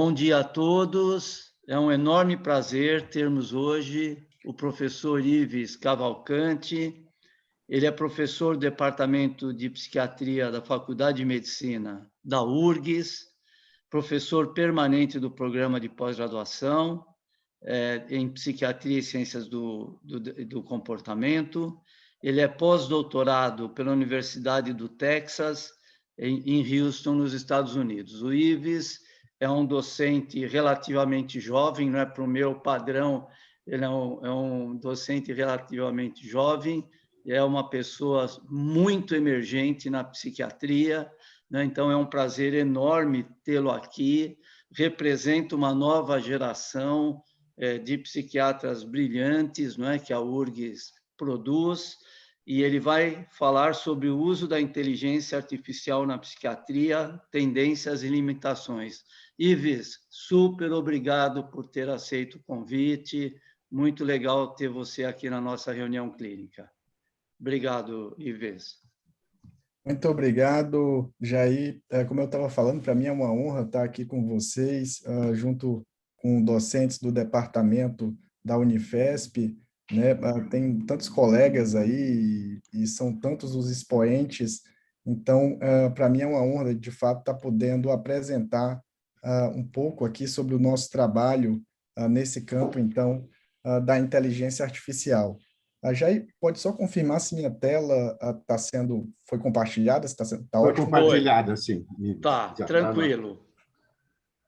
Bom dia a todos. É um enorme prazer termos hoje o professor Ives Cavalcanti. Ele é professor do Departamento de Psiquiatria da Faculdade de Medicina da URGS, professor permanente do Programa de Pós-Graduação em Psiquiatria e Ciências do Comportamento. Ele é pós-doutorado pela Universidade do Texas, em Houston, nos Estados Unidos. O Ives é um docente relativamente jovem, não é para o meu padrão, ele é um docente relativamente jovem, é uma pessoa muito emergente na psiquiatria, né? Então é um prazer enorme tê-lo aqui, representa uma nova geração de psiquiatras brilhantes, não é, que a URGS produz, e ele vai falar sobre o uso da inteligência artificial na psiquiatria, tendências e limitações. Ives, super obrigado por ter aceito o convite, muito legal ter você aqui na nossa reunião clínica. Obrigado, Ives. Muito obrigado, Jair. Como eu estava falando, para mim é uma honra estar aqui com vocês, junto com docentes do departamento da Unifesp, né? Tem tantos colegas aí e são tantos os expoentes, então, para mim é uma honra, de fato, estar podendo apresentar um pouco aqui sobre o nosso trabalho nesse campo, então, da inteligência artificial. A Jair, pode só confirmar se minha tela foi compartilhada? Se tá Foi ótimo? compartilhada, sim. Tá, tranquilo.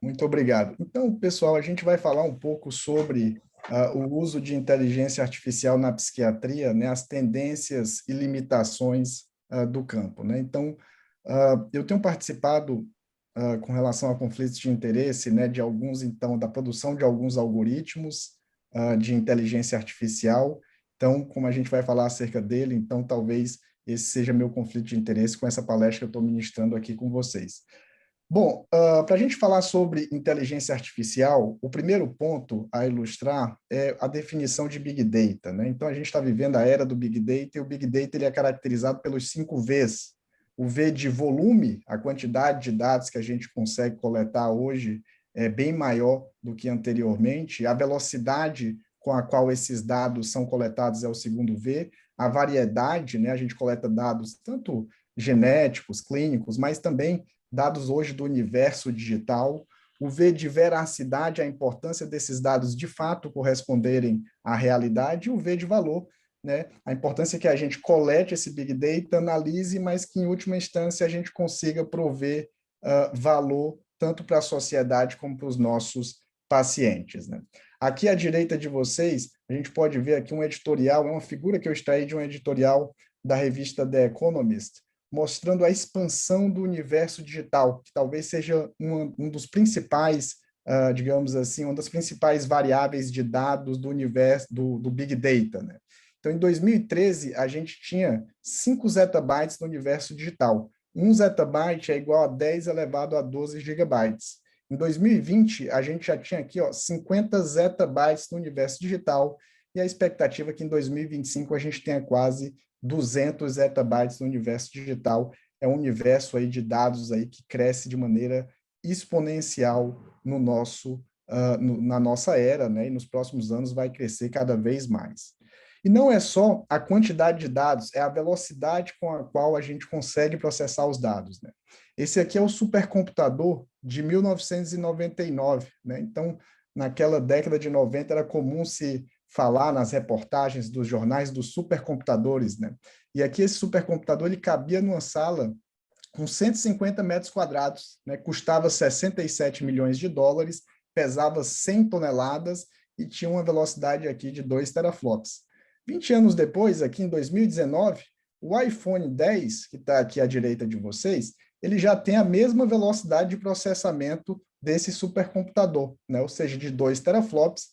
Muito obrigado. Então, pessoal, a gente vai falar um pouco sobre o uso de inteligência artificial na psiquiatria, né, as tendências e limitações do campo, né? Então, eu tenho participado com relação a conflitos de interesse, né, da produção de alguns algoritmos de inteligência artificial. Então, como a gente vai falar acerca dele, então talvez esse seja meu conflito de interesse com essa palestra que eu estou ministrando aqui com vocês. Bom, para a gente falar sobre inteligência artificial, o primeiro ponto a ilustrar é a definição de Big Data, né? Então, a gente está vivendo a era do Big Data, e o Big Data ele é caracterizado pelos 5 Vs. O V de volume, a quantidade de dados que a gente consegue coletar hoje é bem maior do que anteriormente. A velocidade com a qual esses dados são coletados é o segundo V. A variedade, né? A gente coleta dados tanto genéticos, clínicos, mas também dados hoje do universo digital. O V de veracidade, a importância desses dados de fato corresponderem à realidade, e o V de valor, né? A importância que a gente colete esse Big Data, analise, mas que, em última instância, a gente consiga prover valor tanto para a sociedade como para os nossos pacientes, né? Aqui à direita de vocês, a gente pode ver aqui um editorial, é uma figura que eu extraí de um editorial da revista The Economist, mostrando a expansão do universo digital, que talvez seja um dos principais, digamos assim, uma das principais variáveis de dados do universo do Big Data, né? Então, em 2013, a gente tinha 5 zettabytes no universo digital. 1 zettabyte é igual a 10 elevado a 12 gigabytes. Em 2020, a gente já tinha aqui 50 zettabytes no universo digital, e a expectativa é que em 2025 a gente tenha quase 200 zettabytes no universo digital. É um universo aí de dados aí que cresce de maneira exponencial no na nossa era, né? E nos próximos anos vai crescer cada vez mais. E não é só a quantidade de dados, é a velocidade com a qual a gente consegue processar os dados, né? Esse aqui é o supercomputador de 1999, né? Então, naquela década de 90 era comum se falar nas reportagens dos jornais dos supercomputadores, né? E aqui esse supercomputador ele cabia numa sala com 150 metros quadrados, né? Custava 67 milhões de dólares, pesava 100 toneladas e tinha uma velocidade aqui de 2 teraflops. 20 anos depois, aqui em 2019, o iPhone 10, que está aqui à direita de vocês, ele já tem a mesma velocidade de processamento desse supercomputador, né? Ou seja, de 2 teraflops,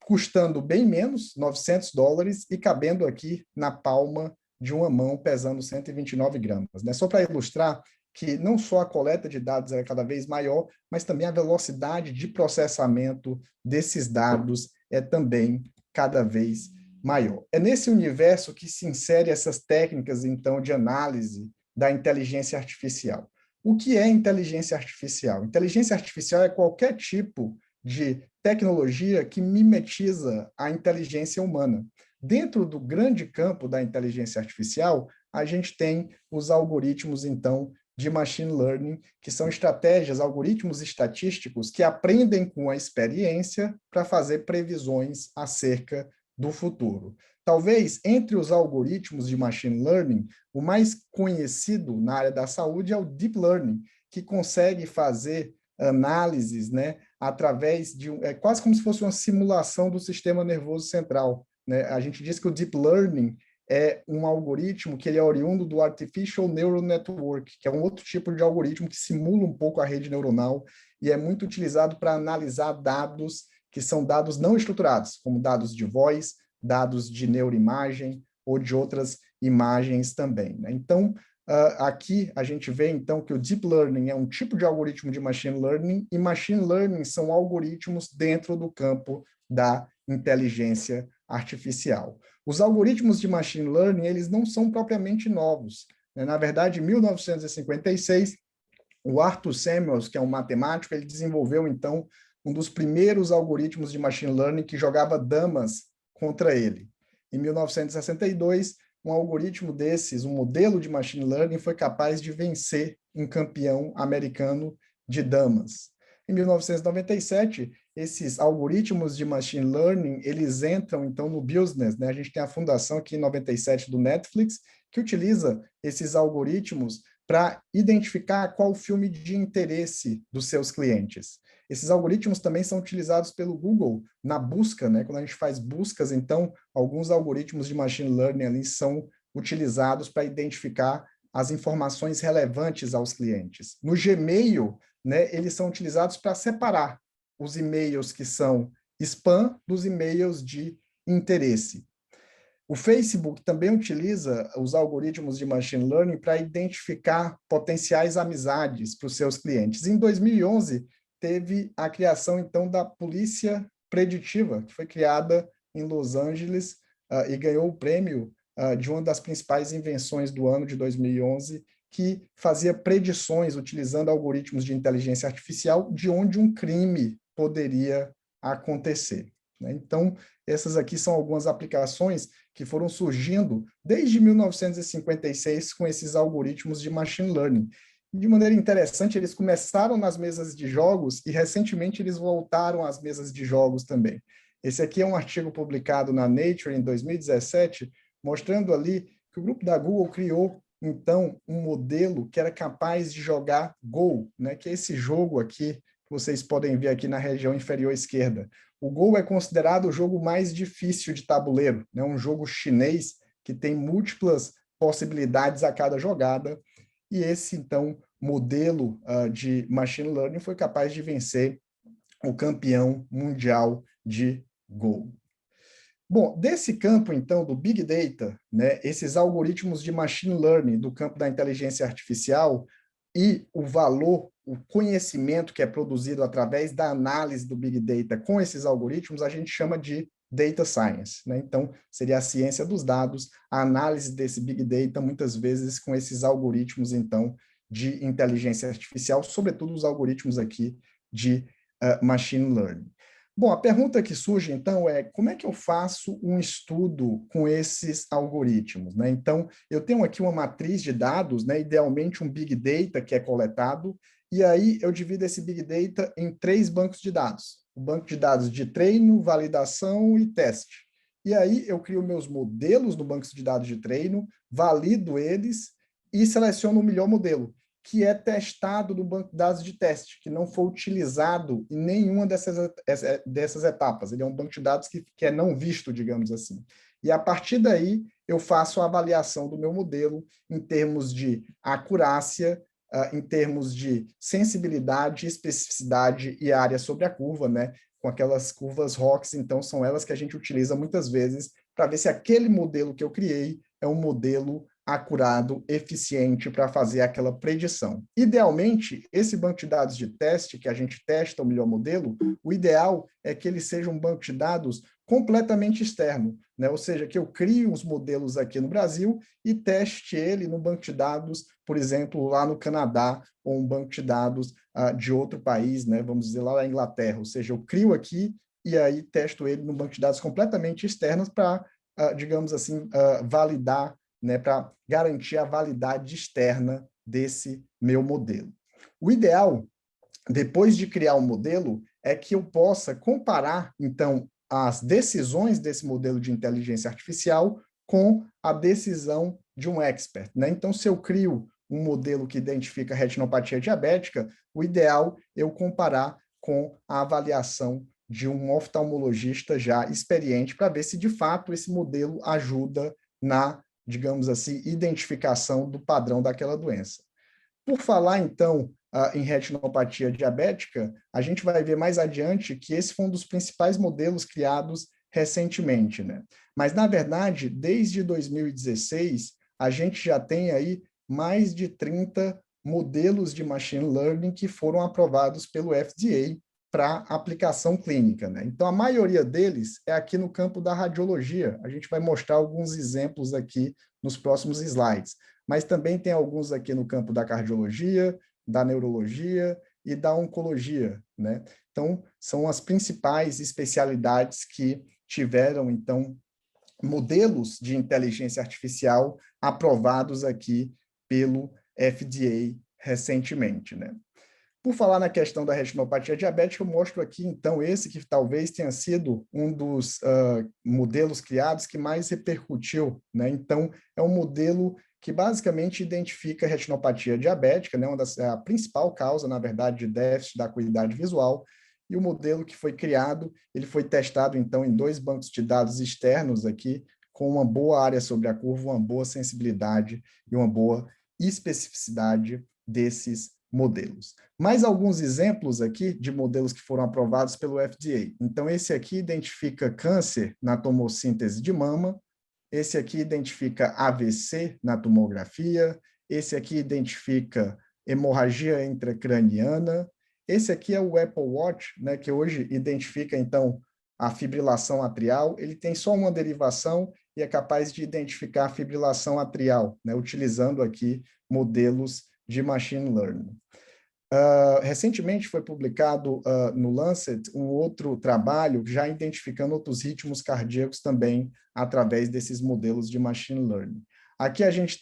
custando bem menos, 900 dólares, e cabendo aqui na palma de uma mão, pesando 129 gramas. Né? Só para ilustrar que não só a coleta de dados é cada vez maior, mas também a velocidade de processamento desses dados é também cada vez maior. É nesse universo que se insere essas técnicas, então, de análise da inteligência artificial. O que é inteligência artificial? Inteligência artificial é qualquer tipo de tecnologia que mimetiza a inteligência humana. Dentro do grande campo da inteligência artificial, a gente tem os algoritmos, então, de machine learning, que são estratégias, algoritmos estatísticos que aprendem com a experiência para fazer previsões acerca do futuro. Talvez, entre os algoritmos de machine learning, o mais conhecido na área da saúde é o deep learning, que consegue fazer análises, né, através de é quase como se fosse uma simulação do sistema nervoso central, né? A gente diz que o deep learning é um algoritmo que ele é oriundo do Artificial Neural Network, que é um outro tipo de algoritmo que simula um pouco a rede neuronal e é muito utilizado para analisar dados que são dados não estruturados, como dados de voz, dados de neuroimagem ou de outras imagens também, né? Então, aqui a gente vê, então, que o Deep Learning é um tipo de algoritmo de Machine Learning e Machine Learning são algoritmos dentro do campo da inteligência artificial. Os algoritmos de Machine Learning, eles não são propriamente novos, né? Na verdade, em 1956, o Arthur Samuels, que é um matemático, ele desenvolveu, então, um dos primeiros algoritmos de Machine Learning que jogava damas contra ele. Em 1962, um algoritmo desses, um modelo de Machine Learning, foi capaz de vencer um campeão americano de damas. Em 1997, esses algoritmos de Machine Learning, eles entram, então, no business, né? A gente tem a fundação aqui em 97 do Netflix, que utiliza esses algoritmos para identificar qual o filme de interesse dos seus clientes. Esses algoritmos também são utilizados pelo Google na busca, né? Quando a gente faz buscas, então, alguns algoritmos de machine learning ali são utilizados para identificar as informações relevantes aos clientes. No Gmail, né, eles são utilizados para separar os e-mails que são spam dos e-mails de interesse. O Facebook também utiliza os algoritmos de machine learning para identificar potenciais amizades para os seus clientes. Em 2011, teve a criação, então, da Polícia Preditiva, que foi criada em Los Angeles e ganhou o prêmio de uma das principais invenções do ano de 2011, que fazia predições utilizando algoritmos de inteligência artificial de onde um crime poderia acontecer, né? Então, essas aqui são algumas aplicações que foram surgindo desde 1956 com esses algoritmos de machine learning. De maneira interessante, eles começaram nas mesas de jogos e recentemente eles voltaram às mesas de jogos também. Esse aqui é um artigo publicado na Nature em 2017, mostrando ali que o grupo da Google criou, então, um modelo que era capaz de jogar Go, né, que é esse jogo aqui, que vocês podem ver aqui na região inferior esquerda. O Go é considerado o jogo mais difícil de tabuleiro, né? Um jogo chinês que tem múltiplas possibilidades a cada jogada, e esse, então, modelo de machine learning foi capaz de vencer o campeão mundial de Go. Bom, desse campo, então, do Big Data, né, esses algoritmos de machine learning do campo da inteligência artificial e o valor, o conhecimento que é produzido através da análise do Big Data com esses algoritmos, a gente chama de Data Science, né? Então, seria a ciência dos dados, a análise desse Big Data, muitas vezes com esses algoritmos, então, de inteligência artificial, sobretudo os algoritmos aqui de machine learning. Bom, a pergunta que surge, então, é como é que eu faço um estudo com esses algoritmos, né? Então, eu tenho aqui uma matriz de dados, né? Idealmente um Big Data que é coletado, e aí eu divido esse Big Data em 3 bancos de dados. O banco de dados de treino, validação e teste. E aí eu crio meus modelos no banco de dados de treino, valido eles e seleciono o melhor modelo, que é testado no banco de dados de teste, que não foi utilizado em nenhuma dessas etapas. Ele é um banco de dados que é não visto, digamos assim. E a partir daí, eu faço a avaliação do meu modelo em termos de acurácia, em termos de sensibilidade, especificidade e área sobre a curva, né? Com aquelas curvas ROX, então são elas que a gente utiliza muitas vezes para ver se aquele modelo que eu criei é um modelo acurado, eficiente para fazer aquela predição. Idealmente, esse banco de dados de teste, que a gente testa o melhor modelo, o ideal é que ele seja um banco de dados completamente externo, né? Ou seja, que eu crie os modelos aqui no Brasil e teste ele no banco de dados, por exemplo, lá no Canadá, ou um banco de dados de outro país, né? Vamos dizer, lá na Inglaterra. Ou seja, eu crio aqui e aí testo ele no banco de dados completamente externos para, digamos assim, validar, né, para garantir a validade externa desse meu modelo. O ideal, depois de criar um modelo, é que eu possa comparar, então, as decisões desse modelo de inteligência artificial com a decisão de um expert, né? Então, se eu crio um modelo que identifica retinopatia diabética, o ideal é eu comparar com a avaliação de um oftalmologista já experiente para ver se, de fato, esse modelo ajuda na, digamos assim, identificação do padrão daquela doença. Por falar, então, em retinopatia diabética, a gente vai ver mais adiante que esse foi um dos principais modelos criados recentemente, né? Mas, na verdade, desde 2016, a gente já tem aí mais de 30 modelos de machine learning que foram aprovados pelo FDA para aplicação clínica, né? Então, a maioria deles é aqui no campo da radiologia. A gente vai mostrar alguns exemplos aqui nos próximos slides. Mas também tem alguns aqui no campo da cardiologia, da neurologia e da oncologia, né? Então, são as principais especialidades que tiveram, então, modelos de inteligência artificial aprovados aqui pelo FDA recentemente, né? Por falar na questão da retinopatia diabética, eu mostro aqui, então, esse que talvez tenha sido um dos modelos criados que mais repercutiu, né? Então, é um modelo que basicamente identifica a retinopatia diabética, né? A principal causa, na verdade, de déficit da acuidade visual, e o modelo que foi criado, ele foi testado, então, em 2 bancos de dados externos aqui, com uma boa área sobre a curva, uma boa sensibilidade e uma boa especificidade desses modelos. Mais alguns exemplos aqui de modelos que foram aprovados pelo FDA. Então, esse aqui identifica câncer na tomossíntese de mama, esse aqui identifica AVC na tomografia, esse aqui identifica hemorragia intracraniana, esse aqui é o Apple Watch, né, que hoje identifica, então, a fibrilação atrial. Ele tem só uma derivação e é capaz de identificar a fibrilação atrial, né, utilizando aqui modelos de machine learning. Recentemente foi publicado no Lancet um outro trabalho já identificando outros ritmos cardíacos também através desses modelos de machine learning. Aqui a gente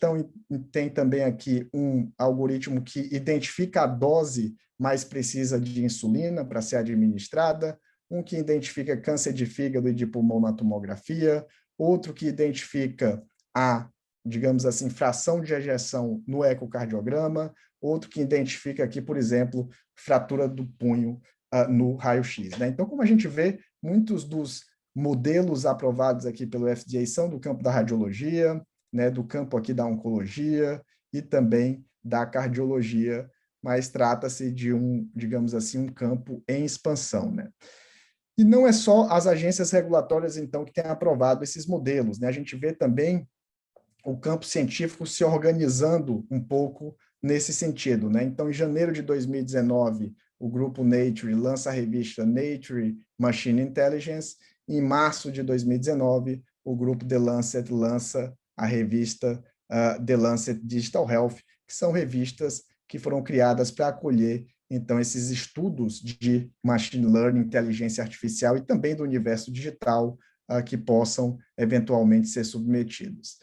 tem também aqui um algoritmo que identifica a dose mais precisa de insulina para ser administrada, um que identifica câncer de fígado e de pulmão na tomografia, outro que identifica a, digamos assim, fração de ejeção no ecocardiograma, outro que identifica aqui, por exemplo, fratura do punho no raio-x, né? Então, como a gente vê, muitos dos modelos aprovados aqui pelo FDA são do campo da radiologia, né, do campo aqui da oncologia e também da cardiologia, mas trata-se de digamos assim, um campo em expansão, né? E não é só as agências regulatórias, então, que têm aprovado esses modelos, né? A gente vê também o campo científico se organizando um pouco nesse sentido, né? Então, em janeiro de 2019, o grupo Nature lança a revista Nature Machine Intelligence. Em março de 2019, o grupo The Lancet lança a revista The Lancet Digital Health, que são revistas que foram criadas para acolher, então, esses estudos de machine learning, inteligência artificial e também do universo digital que possam, eventualmente, ser submetidos.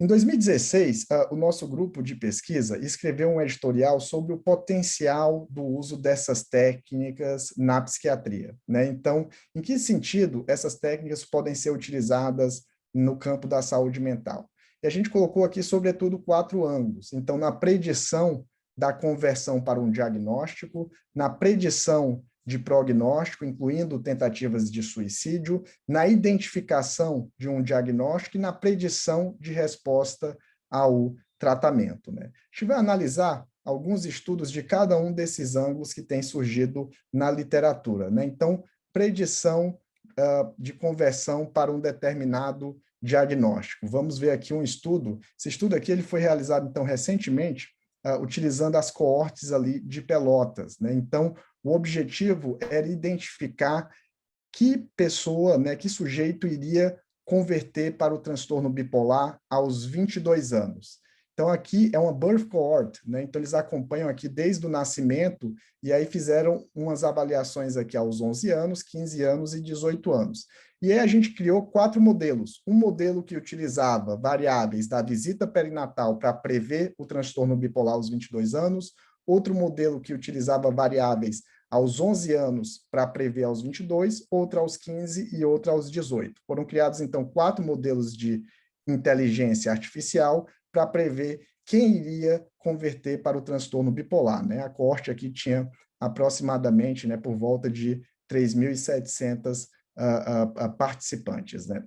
Em 2016, o nosso grupo de pesquisa escreveu um editorial sobre o potencial do uso dessas técnicas na psiquiatria, né? Então, em que sentido essas técnicas podem ser utilizadas no campo da saúde mental? E a gente colocou aqui, sobretudo, 4 ângulos. Então, na predição da conversão para um diagnóstico, na predição de prognóstico, incluindo tentativas de suicídio, na identificação de um diagnóstico e na predição de resposta ao tratamento, né? A gente vai analisar alguns estudos de cada um desses ângulos que têm surgido na literatura, né? Então, predição de conversão para um determinado diagnóstico. Vamos ver aqui um estudo. Esse estudo aqui ele foi realizado, então, recentemente, utilizando as coortes ali de Pelotas, né? Então, o objetivo era identificar que pessoa, né, que sujeito iria converter para o transtorno bipolar aos 22 anos. Então, aqui é uma birth cohort, né? Então, eles acompanham aqui desde o nascimento e aí fizeram umas avaliações aqui aos 11 anos, 15 anos e 18 anos. E aí a gente criou 4 modelos. Um modelo que utilizava variáveis da visita perinatal para prever o transtorno bipolar aos 22 anos, outro modelo que utilizava variáveis aos 11 anos para prever aos 22, outro aos 15 e outro aos 18. Foram criados, então, 4 modelos de inteligência artificial para prever quem iria converter para o transtorno bipolar, né? A coorte aqui tinha aproximadamente, né, por volta de 3.700 participantes, né?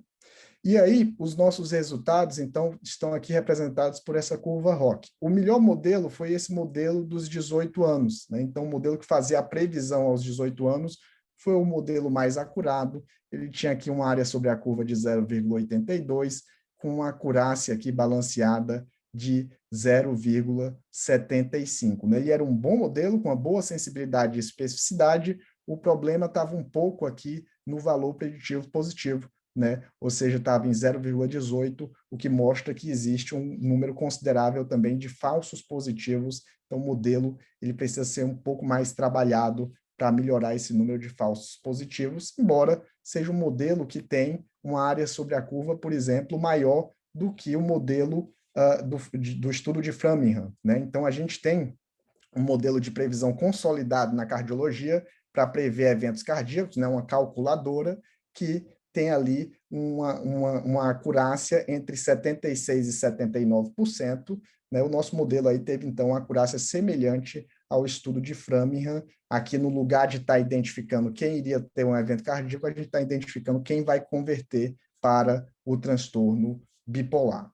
E aí, os nossos resultados, então, estão aqui representados por essa curva ROC. O melhor modelo foi esse modelo dos 18 anos, né? Então, o modelo que fazia a previsão aos 18 anos foi o modelo mais acurado. Ele tinha aqui uma área sobre a curva de 0,82, com uma acurácia aqui balanceada de 0,75. Né? Ele era um bom modelo, com uma boa sensibilidade e especificidade. O problema estava um pouco aqui no valor preditivo positivo, né? Ou seja, estava em 0,18, o que mostra que existe um número considerável também de falsos positivos. Então, o modelo ele precisa ser um pouco mais trabalhado para melhorar esse número de falsos positivos, embora seja um modelo que tem uma área sobre a curva, por exemplo, maior do que o modelo do estudo de Framingham, né? Então, a gente tem um modelo de previsão consolidado na cardiologia para prever eventos cardíacos, né? Uma calculadora que tem ali uma acurácia entre 76% e 79%. Né? O nosso modelo aí teve, então, uma acurácia semelhante ao estudo de Framingham. Aqui, no lugar de estar identificando quem iria ter um evento cardíaco, a gente está identificando quem vai converter para o transtorno bipolar.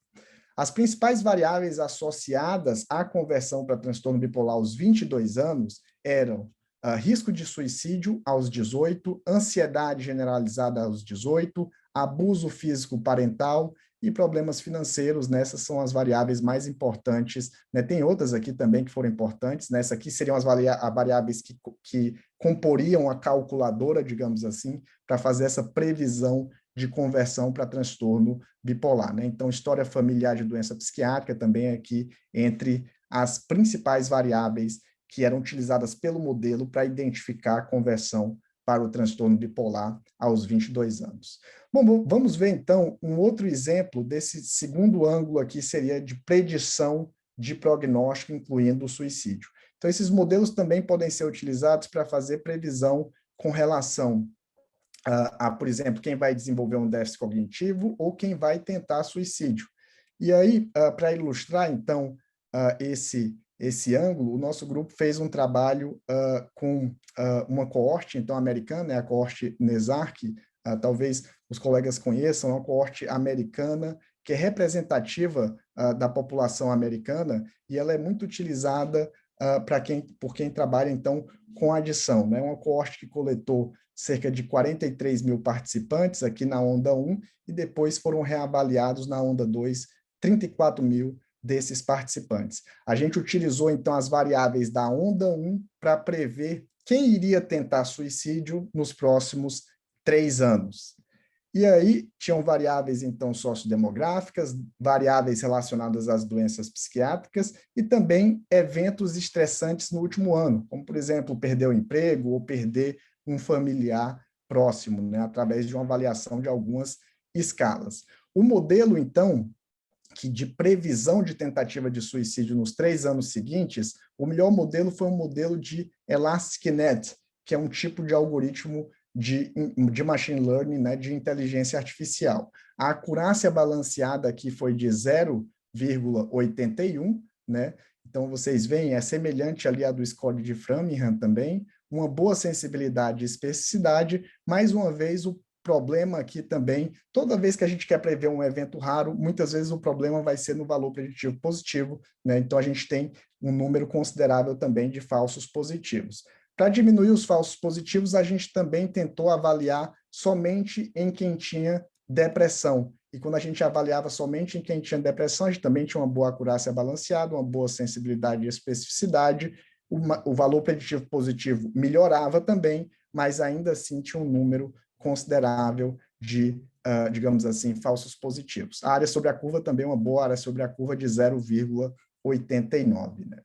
As principais variáveis associadas à conversão para transtorno bipolar aos 22 anos eram risco de suicídio aos 18, ansiedade generalizada aos 18, abuso físico parental e problemas financeiros. Nessas são as variáveis mais importantes. Né? Tem outras aqui também que foram importantes. Nessa aqui seriam as variáveis que comporiam a calculadora, digamos assim, para fazer essa previsão de conversão para transtorno bipolar. Né? Então, história familiar de doença psiquiátrica também é aqui entre as principais variáveis que eram utilizadas pelo modelo para identificar a conversão para o transtorno bipolar aos 22 anos. Bom, vamos ver, então, um outro exemplo desse segundo ângulo aqui, seria de predição de prognóstico, incluindo o suicídio. Então, esses modelos também podem ser utilizados para fazer previsão com relação por exemplo, quem vai desenvolver um déficit cognitivo ou quem vai tentar suicídio. E aí, para ilustrar, então, esse ângulo, o nosso grupo fez um trabalho com uma coorte, então, americana, a coorte NESARC, talvez os colegas conheçam, é uma coorte americana que é representativa da população americana e ela é muito utilizada por quem trabalha, então, com adição. Né? Uma coorte que coletou cerca de 43 mil participantes aqui na onda 1 e depois foram reavaliados na onda 2, 34 mil desses participantes. A gente utilizou, então, as variáveis da onda 1 para prever quem iria tentar suicídio nos próximos 3 anos. E aí, tinham variáveis, então, sociodemográficas, variáveis relacionadas às doenças psiquiátricas e também eventos estressantes no último ano, como, por exemplo, perder o emprego ou perder um familiar próximo, né, através de uma avaliação de algumas escalas. O modelo, então, que de previsão de tentativa de suicídio nos 3 anos seguintes, o melhor modelo foi um modelo de ElasticNet, que é um tipo de algoritmo de machine learning, né, de inteligência artificial. A acurácia balanceada aqui foi de 0,81, né? Então, vocês veem, é semelhante ali à do score de Framingham também, uma boa sensibilidade e especificidade. Mais uma vez, o problema aqui também, toda vez que a gente quer prever um evento raro, muitas vezes o problema vai ser no valor preditivo positivo, né? Então, a gente tem um número considerável também de falsos positivos. Para diminuir os falsos positivos, a gente também tentou avaliar somente em quem tinha depressão. E quando a gente avaliava somente em quem tinha depressão, a gente também tinha uma boa acurácia balanceada, uma boa sensibilidade e especificidade, o valor preditivo positivo melhorava também, mas ainda assim tinha um número considerável de, digamos assim, falsos positivos. A área sobre a curva também é uma boa área sobre a curva de 0,89, né?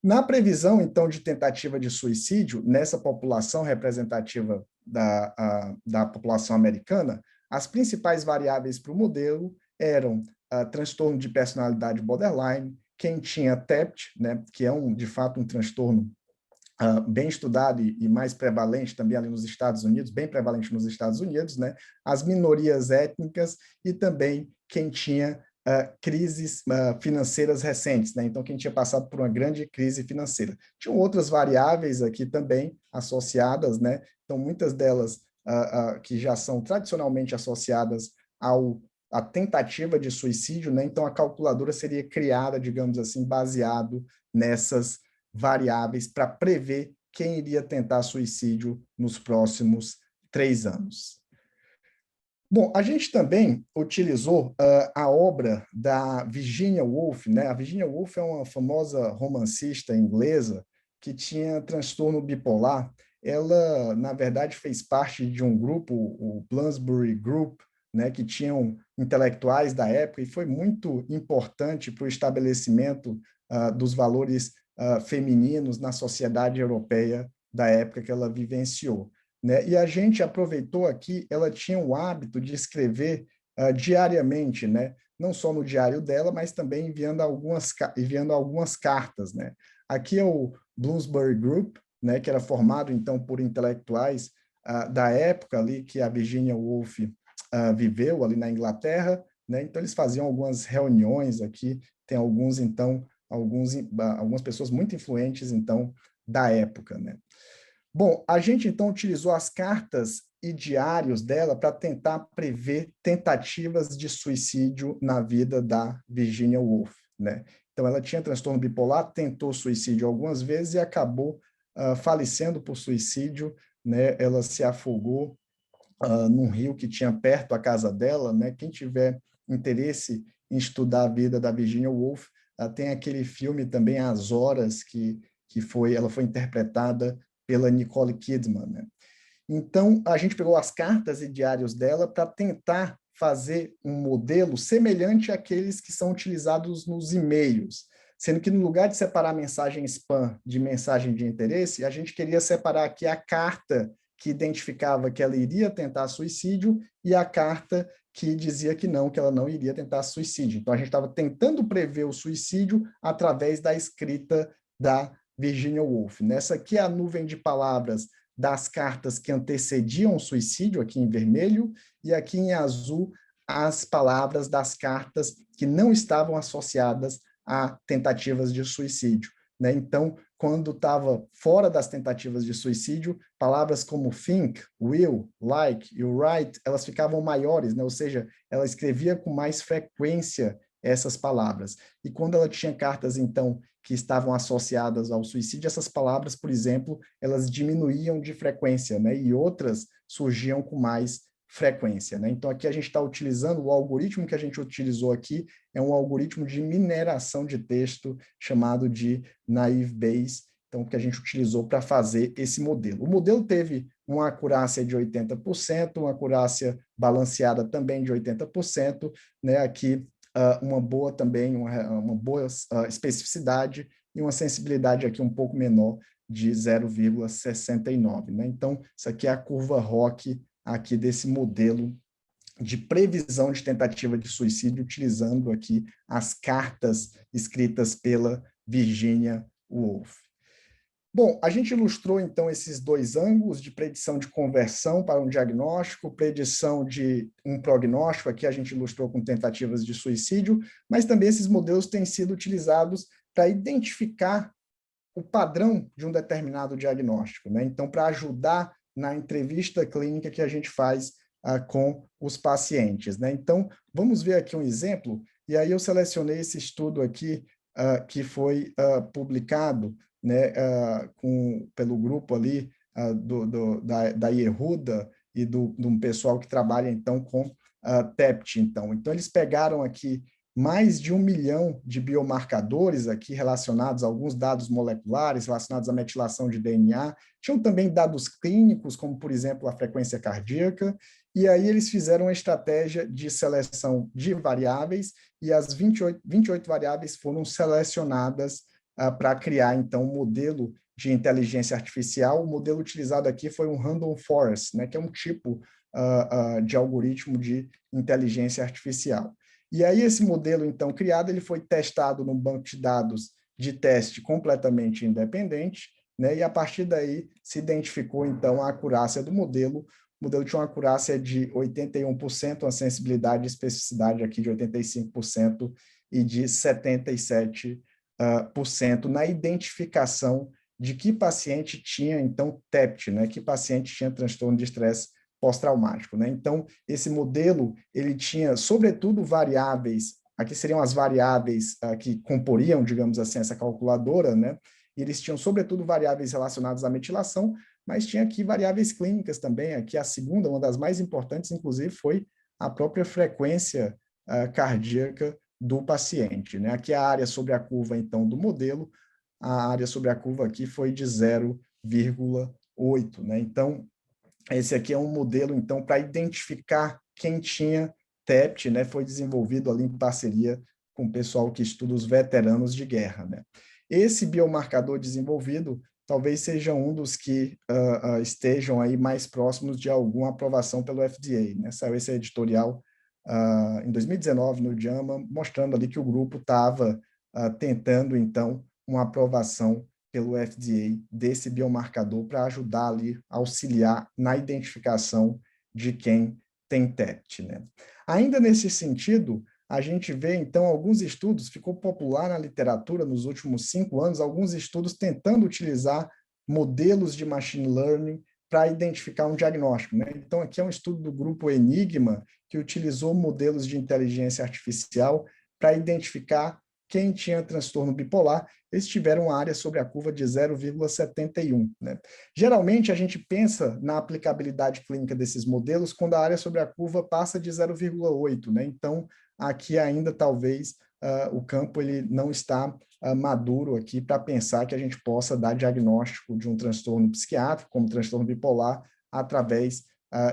Na previsão, então, de tentativa de suicídio, nessa população representativa da população americana, as principais variáveis para o modelo eram transtorno de personalidade borderline, quem tinha TEPT, né, que é, de fato, um transtorno bem estudado e mais prevalente também ali nos Estados Unidos, bem prevalente nos Estados Unidos, né, as minorias étnicas e também quem tinha crises financeiras recentes, né? Então, quem tinha passado por uma grande crise financeira. Tinham outras variáveis aqui também associadas, né? Então, muitas delas que já são tradicionalmente associadas à tentativa de suicídio, né? Então, a calculadora seria criada, digamos assim, baseado nessas variáveis para prever quem iria tentar suicídio nos próximos 3 anos. Bom, a gente também utilizou a obra da Virginia Woolf, né? A Virginia Woolf é uma famosa romancista inglesa que tinha transtorno bipolar. Ela, na verdade, fez parte de um grupo, o Bloomsbury Group, né, que tinham intelectuais da época e foi muito importante para o estabelecimento dos valores femininos na sociedade europeia da época que ela vivenciou, né? E a gente aproveitou aqui, ela tinha o hábito de escrever diariamente, né? Não só no diário dela, mas também enviando algumas cartas, né? Aqui é o Bloomsbury Group, né, que era formado, então, por intelectuais da época ali que a Virginia Woolf viveu ali na Inglaterra, né? Então, eles faziam algumas reuniões aqui, tem alguns, então, algumas pessoas muito influentes, então, da época, né? Bom, a gente então utilizou as cartas e diários dela para tentar prever tentativas de suicídio na vida da Virginia Woolf, né? Então, ela tinha transtorno bipolar, tentou suicídio algumas vezes e acabou falecendo por suicídio, né? Ela se afogou num rio que tinha perto a casa dela, né? Quem tiver interesse em estudar a vida da Virginia Woolf, tem aquele filme também, As Horas, ela foi interpretada pela Nicole Kidman, né? Então, a gente pegou as cartas e diários dela para tentar fazer um modelo semelhante àqueles que são utilizados nos e-mails, sendo que no lugar de separar a mensagem spam de mensagem de interesse, a gente queria separar aqui a carta que identificava que ela iria tentar suicídio e a carta que dizia que ela não iria tentar suicídio. Então, a gente estava tentando prever o suicídio através da escrita da Virginia Woolf. Nessa aqui é a nuvem de palavras das cartas que antecediam o suicídio, aqui em vermelho, e aqui em azul as palavras das cartas que não estavam associadas a tentativas de suicídio, né? Então, quando estava fora das tentativas de suicídio, palavras como think, will, like e write, elas ficavam maiores, né? Ou seja, ela escrevia com mais frequência essas palavras. E quando ela tinha cartas, então, que estavam associadas ao suicídio, essas palavras, por exemplo, elas diminuíam de frequência, né? E outras surgiam com mais frequência, né? Então, aqui a gente está utilizando, o algoritmo que a gente utilizou aqui é um algoritmo de mineração de texto chamado de Naive Bayes, então, que a gente utilizou para fazer esse modelo. O modelo teve uma acurácia de 80%, uma acurácia balanceada também de 80%, né? Aqui uma boa também, uma boa especificidade e uma sensibilidade aqui um pouco menor de 0,69, né? Então, isso aqui é a curva ROC aqui desse modelo de previsão de tentativa de suicídio, utilizando aqui as cartas escritas pela Virginia Woolf. Bom, a gente ilustrou, então, esses dois ângulos de predição de conversão para um diagnóstico, predição de um prognóstico, aqui a gente ilustrou com tentativas de suicídio, mas também esses modelos têm sido utilizados para identificar o padrão de um determinado diagnóstico, né? Então, para ajudar na entrevista clínica que a gente faz com os pacientes, né? Então, vamos ver aqui um exemplo, e aí eu selecionei esse estudo aqui que foi publicado, né, pelo grupo ali da Yehuda e de um pessoal que trabalha, então, com TEPT, então. Então, eles pegaram aqui mais de 1 milhão de biomarcadores aqui relacionados a alguns dados moleculares, relacionados à metilação de DNA. Tinham também dados clínicos, como, por exemplo, a frequência cardíaca, e aí eles fizeram uma estratégia de seleção de variáveis, e as 28 variáveis foram selecionadas para criar, então, um modelo de inteligência artificial. O modelo utilizado aqui foi um Random Forest, né, que é um tipo de algoritmo de inteligência artificial. E aí esse modelo, então, criado, ele foi testado num banco de dados de teste completamente independente, né, e a partir daí se identificou, então, a acurácia do modelo. O modelo tinha uma acurácia de 81%, uma sensibilidade e especificidade aqui de 85% e de 77% na identificação de que paciente tinha, então, TEPT, né, que paciente tinha transtorno de estresse pós-traumático, né? Então, esse modelo, ele tinha, sobretudo, variáveis, aqui seriam as variáveis que comporiam, digamos assim, essa calculadora, né? E eles tinham, sobretudo, variáveis relacionadas à metilação, mas tinha aqui variáveis clínicas também. Aqui a segunda, uma das mais importantes, inclusive, foi a própria frequência cardíaca do paciente, né? Aqui a área sobre a curva, então, do modelo, a área sobre a curva aqui foi de 0,8, né? Então, esse aqui é um modelo, então, para identificar quem tinha TEPT, né? Foi desenvolvido ali em parceria com o pessoal que estuda os veteranos de guerra, né? Esse biomarcador desenvolvido talvez seja um dos que estejam aí mais próximos de alguma aprovação pelo FDA, né? Saiu esse editorial em 2019 no JAMA, mostrando ali que o grupo estava tentando, então, uma aprovação pelo FDA desse biomarcador para ajudar ali, auxiliar na identificação de quem tem TEPT, né? Ainda nesse sentido, a gente vê, então, alguns estudos, ficou popular na literatura nos últimos 5 anos, alguns estudos tentando utilizar modelos de machine learning para identificar um diagnóstico, né? Então, aqui é um estudo do grupo Enigma, que utilizou modelos de inteligência artificial para identificar quem tinha transtorno bipolar. Eles tiveram uma área sobre a curva de 0,71. Né? Geralmente, a gente pensa na aplicabilidade clínica desses modelos quando a área sobre a curva passa de 0,8. Né? Então, aqui ainda, talvez, o campo ele não está maduro aqui para pensar que a gente possa dar diagnóstico de um transtorno psiquiátrico, como transtorno bipolar, através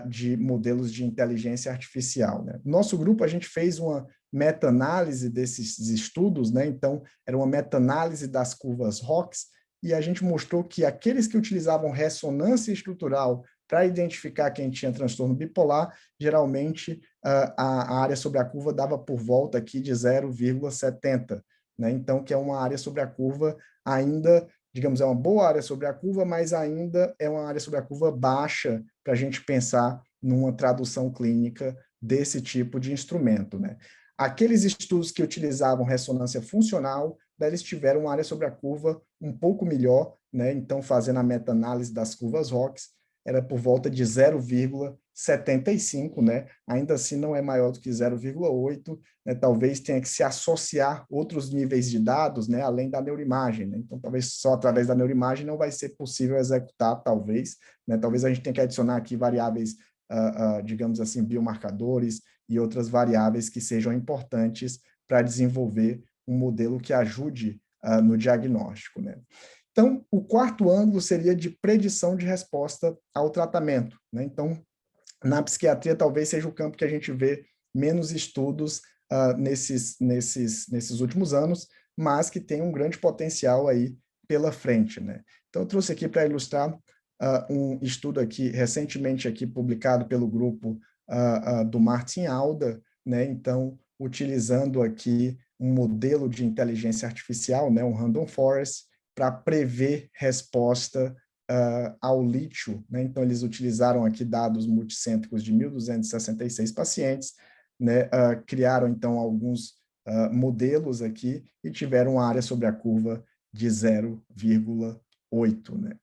de modelos de inteligência artificial. Né? Nosso grupo, a gente fez uma meta-análise desses estudos, né? Então, era uma meta-análise das curvas ROX, e a gente mostrou que aqueles que utilizavam ressonância estrutural para identificar quem tinha transtorno bipolar, geralmente a área sobre a curva dava por volta aqui de 0,70, né? Então, que é uma área sobre a curva ainda, digamos, é uma boa área sobre a curva, mas ainda é uma área sobre a curva baixa para a gente pensar numa tradução clínica desse tipo de instrumento, né? Aqueles estudos que utilizavam ressonância funcional, daí eles tiveram uma área sobre a curva um pouco melhor, né? Então, fazendo a meta-análise das curvas ROX, era por volta de 0,75, né? Ainda assim não é maior do que 0,8, né? Talvez tenha que se associar outros níveis de dados, né? Além da neuroimagem, né? Então, talvez só através da neuroimagem não vai ser possível executar, talvez, né? Talvez a gente tenha que adicionar aqui variáveis, digamos assim, biomarcadores e outras variáveis que sejam importantes para desenvolver um modelo que ajude no diagnóstico, né? Então, o quarto ângulo seria de predição de resposta ao tratamento, né? Então, na psiquiatria, talvez seja o campo que a gente vê menos estudos nesses últimos anos, mas que tem um grande potencial aí pela frente, né? Então, eu trouxe aqui para ilustrar um estudo aqui, recentemente aqui publicado pelo grupo do Martin Alda, né? Então, utilizando aqui um modelo de inteligência artificial, né? Um Random Forest, para prever resposta ao lítio, né? Então, eles utilizaram aqui dados multicêntricos de 1.266 pacientes, né? Criaram, então, alguns modelos aqui e tiveram uma área sobre a curva de 0,8, né?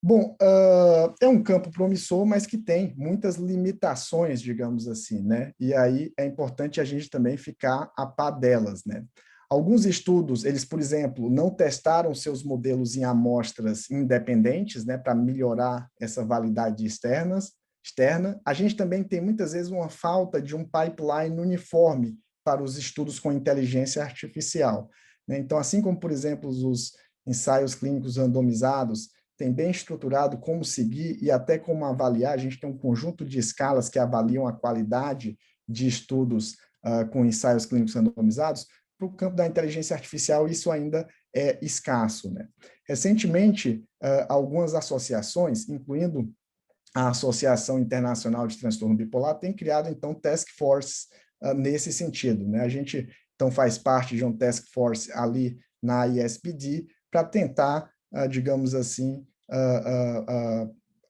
Bom, é um campo promissor, mas que tem muitas limitações, digamos assim, né? E aí é importante a gente também ficar a par delas, né? Alguns estudos, eles, por exemplo, não testaram seus modelos em amostras independentes, né, para melhorar essa validade de externas, externa. A gente também tem, muitas vezes, uma falta de um pipeline uniforme para os estudos com inteligência artificial, né? Então, assim como, por exemplo, os ensaios clínicos randomizados tem bem estruturado como seguir e até como avaliar, a gente tem um conjunto de escalas que avaliam a qualidade de estudos com ensaios clínicos randomizados. Para o campo da inteligência artificial, isso ainda é escasso, né? Recentemente, algumas associações, incluindo a Associação Internacional de Transtorno Bipolar, têm criado, então, task force nesse sentido, né? A gente, então, faz parte de um task force ali na ISPD para tentar, digamos assim,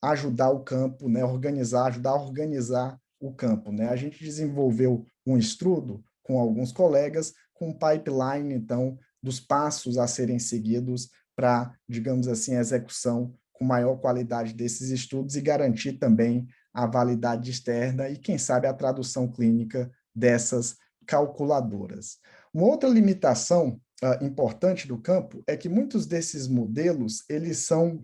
ajudar o campo, né? Ajudar a organizar o campo, né? A gente desenvolveu um estudo com alguns colegas, com um pipeline, então, dos passos a serem seguidos para, digamos assim, a execução com maior qualidade desses estudos e garantir também a validade externa e, quem sabe, a tradução clínica dessas calculadoras. Uma outra limitação importante do campo é que muitos desses modelos, eles são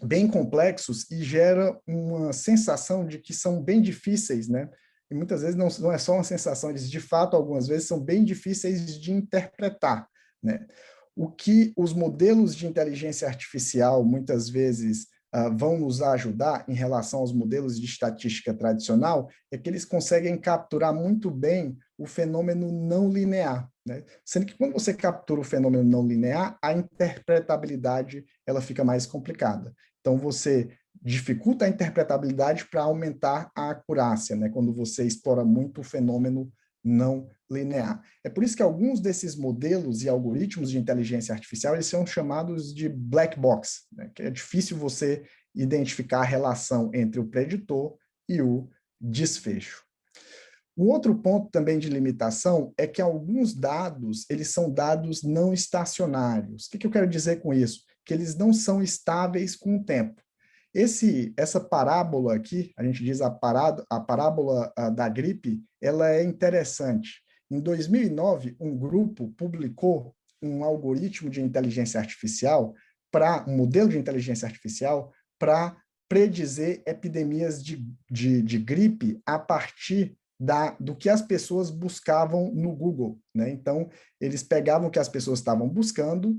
bem complexos e gera uma sensação de que são bem difíceis, né? E muitas vezes não é só uma sensação, eles de fato, algumas vezes, são bem difíceis de interpretar, né? O que os modelos de inteligência artificial, muitas vezes, vão nos ajudar em relação aos modelos de estatística tradicional, é que eles conseguem capturar muito bem o fenômeno não linear, né? Sendo que quando você captura o fenômeno não linear, a interpretabilidade ela fica mais complicada. Então, você dificulta a interpretabilidade para aumentar a acurácia, né? Quando você explora muito o fenômeno não linear. É por isso que alguns desses modelos e algoritmos de inteligência artificial eles são chamados de black box, né? Que é difícil você identificar a relação entre o preditor e o desfecho. Um outro ponto também de limitação é que alguns dados, eles são dados não estacionários. O que eu quero dizer com isso? Que eles não são estáveis com o tempo. Essa parábola aqui, a gente diz a parábola da gripe, ela é interessante. Em 2009, um grupo publicou um algoritmo de inteligência artificial, um modelo de inteligência artificial, para predizer epidemias de gripe a partir do que as pessoas buscavam no Google, né? Então, eles pegavam o que as pessoas estavam buscando,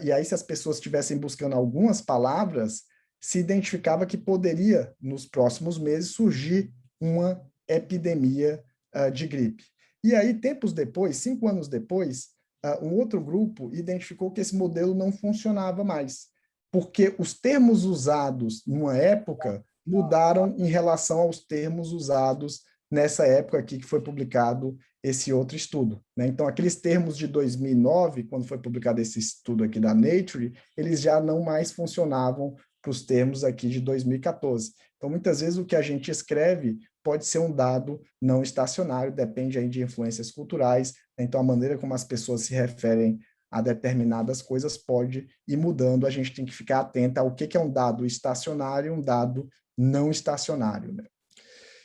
e aí, se as pessoas estivessem buscando algumas palavras, se identificava que poderia, nos próximos meses, surgir uma epidemia de gripe. E aí, tempos depois, 5 anos depois, um outro grupo identificou que esse modelo não funcionava mais, porque os termos usados numa época mudaram em relação aos termos usados nessa época aqui que foi publicado esse outro estudo, né? Então, aqueles termos de 2009, quando foi publicado esse estudo aqui da Nature, eles já não mais funcionavam para os termos aqui de 2014. Então, muitas vezes, o que a gente escreve pode ser um dado não estacionário, depende aí de influências culturais, né? Então, a maneira como as pessoas se referem a determinadas coisas pode ir mudando, a gente tem que ficar atento ao que é um dado estacionário e um dado não estacionário, né?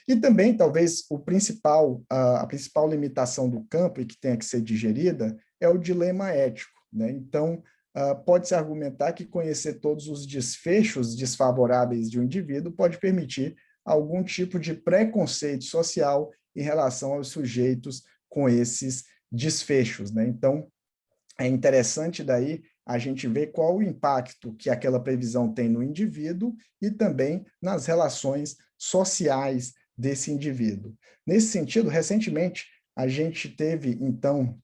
E também, talvez, a principal limitação do campo e que tenha que ser digerida é o dilema ético, né? Então, pode-se argumentar que conhecer todos os desfechos desfavoráveis de um indivíduo pode permitir algum tipo de preconceito social em relação aos sujeitos com esses desfechos, né? Então, é interessante daí a gente ver qual o impacto que aquela previsão tem no indivíduo e também nas relações sociais desse indivíduo. Nesse sentido, recentemente, a gente teve, então,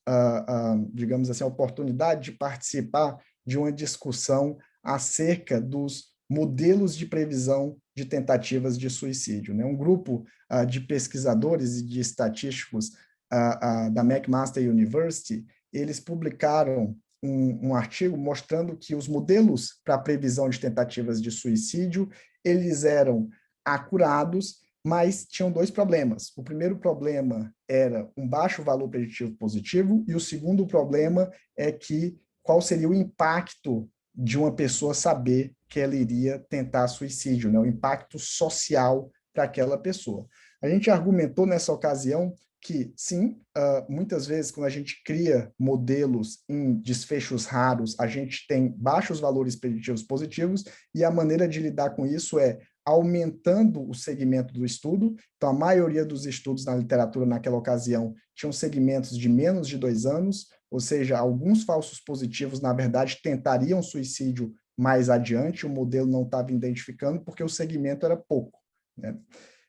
digamos assim, a oportunidade de participar de uma discussão acerca dos modelos de previsão de tentativas de suicídio, né? Um grupo de pesquisadores e de estatísticos da McMaster University, eles publicaram um artigo mostrando que os modelos para a previsão de tentativas de suicídio, eles eram acurados, mas tinham 2 problemas. O primeiro problema era um baixo valor preditivo positivo, e o segundo problema é que qual seria o impacto de uma pessoa saber que ela iria tentar suicídio, né? O impacto social para aquela pessoa. A gente argumentou nessa ocasião que, sim, muitas vezes, quando a gente cria modelos em desfechos raros, a gente tem baixos valores preditivos positivos, e a maneira de lidar com isso é aumentando o segmento do estudo. Então, a maioria dos estudos na literatura naquela ocasião tinham segmentos de menos de 2 anos, ou seja, alguns falsos positivos, na verdade, tentariam suicídio mais adiante, o modelo não estava identificando porque o segmento era pouco, né?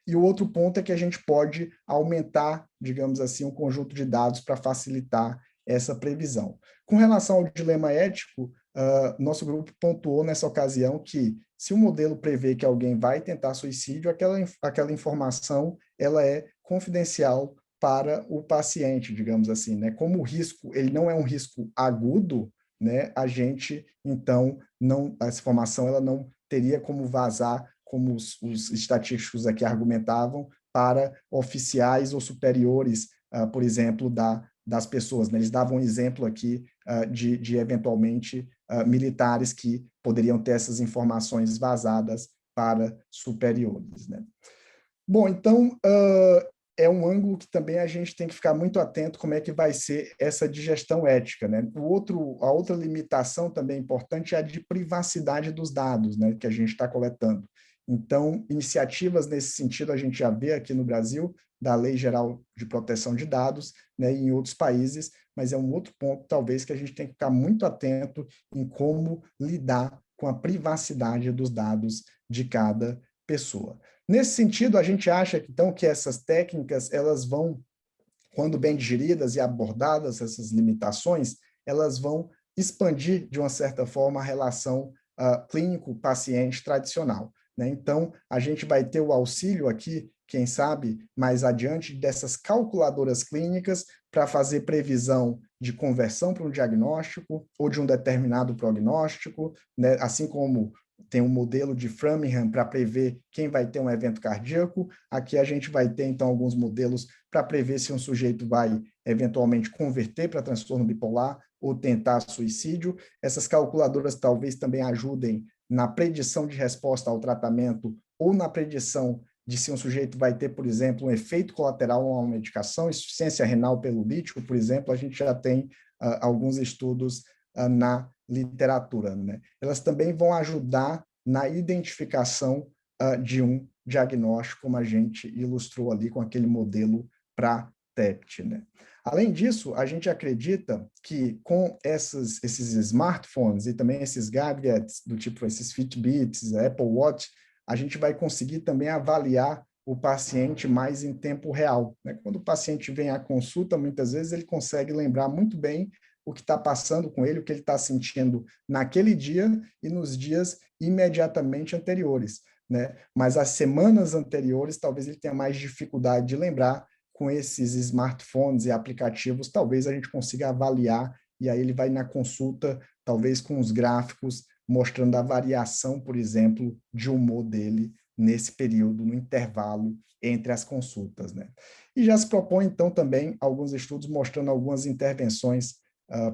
E o outro ponto é que a gente pode aumentar, digamos assim, um conjunto de dados para facilitar essa previsão. Com relação ao dilema ético, nosso grupo pontuou nessa ocasião que, se o modelo prevê que alguém vai tentar suicídio, aquela informação ela é confidencial para o paciente, digamos assim, né? Como o risco ele não é um risco agudo, né? A gente então não, essa informação ela não teria como vazar, como os estatísticos aqui argumentavam, para oficiais ou superiores, por exemplo, das pessoas, né? Eles davam um exemplo aqui de eventualmente, militares que poderiam ter essas informações vazadas para superiores, né? Bom, então, é um ângulo que também a gente tem que ficar muito atento como é que vai ser essa digestão ética, né? A outra limitação também importante é a de privacidade dos dados, né, que a gente está coletando. Então, iniciativas nesse sentido a gente já vê aqui no Brasil, da Lei Geral de Proteção de Dados, né, e em outros países, mas é um outro ponto, talvez, que a gente tem que ficar muito atento em como lidar com a privacidade dos dados de cada pessoa. Nesse sentido, a gente acha, então, que essas técnicas, elas vão, quando bem digeridas e abordadas, essas limitações, elas vão expandir, de uma certa forma, a relação clínico-paciente tradicional, né? Então, a gente vai ter o auxílio aqui, quem sabe, mais adiante, dessas calculadoras clínicas para fazer previsão de conversão para um diagnóstico ou de um determinado prognóstico, né? Assim como tem um modelo de Framingham para prever quem vai ter um evento cardíaco. Aqui a gente vai ter, então, alguns modelos para prever se um sujeito vai, eventualmente, converter para transtorno bipolar ou tentar suicídio. Essas calculadoras talvez também ajudem na predição de resposta ao tratamento ou na predição de se um sujeito vai ter, por exemplo, um efeito colateral a uma medicação, insuficiência renal pelo lítio, por exemplo. A gente já tem alguns estudos na literatura, né? Elas também vão ajudar na identificação de um diagnóstico, como a gente ilustrou ali com aquele modelo para TEPT, né? Além disso, a gente acredita que com esses smartphones e também esses gadgets do tipo esses Fitbits, Apple Watch, a gente vai conseguir também avaliar o paciente mais em tempo real, né? Quando o paciente vem à consulta, muitas vezes ele consegue lembrar muito bem o que está passando com ele, o que ele está sentindo naquele dia e nos dias imediatamente anteriores, né? Mas as semanas anteriores, talvez ele tenha mais dificuldade de lembrar. Com esses smartphones e aplicativos, talvez a gente consiga avaliar, e aí ele vai na consulta, talvez com os gráficos, mostrando a variação, por exemplo, de humor dele nesse período, no intervalo entre as consultas, né? E já se propõe, então, também alguns estudos mostrando algumas intervenções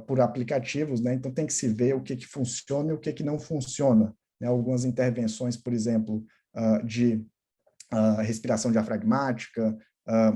por aplicativos, né? Então tem que se ver o que funciona e o que não funciona, né? Algumas intervenções, por exemplo, de respiração diafragmática,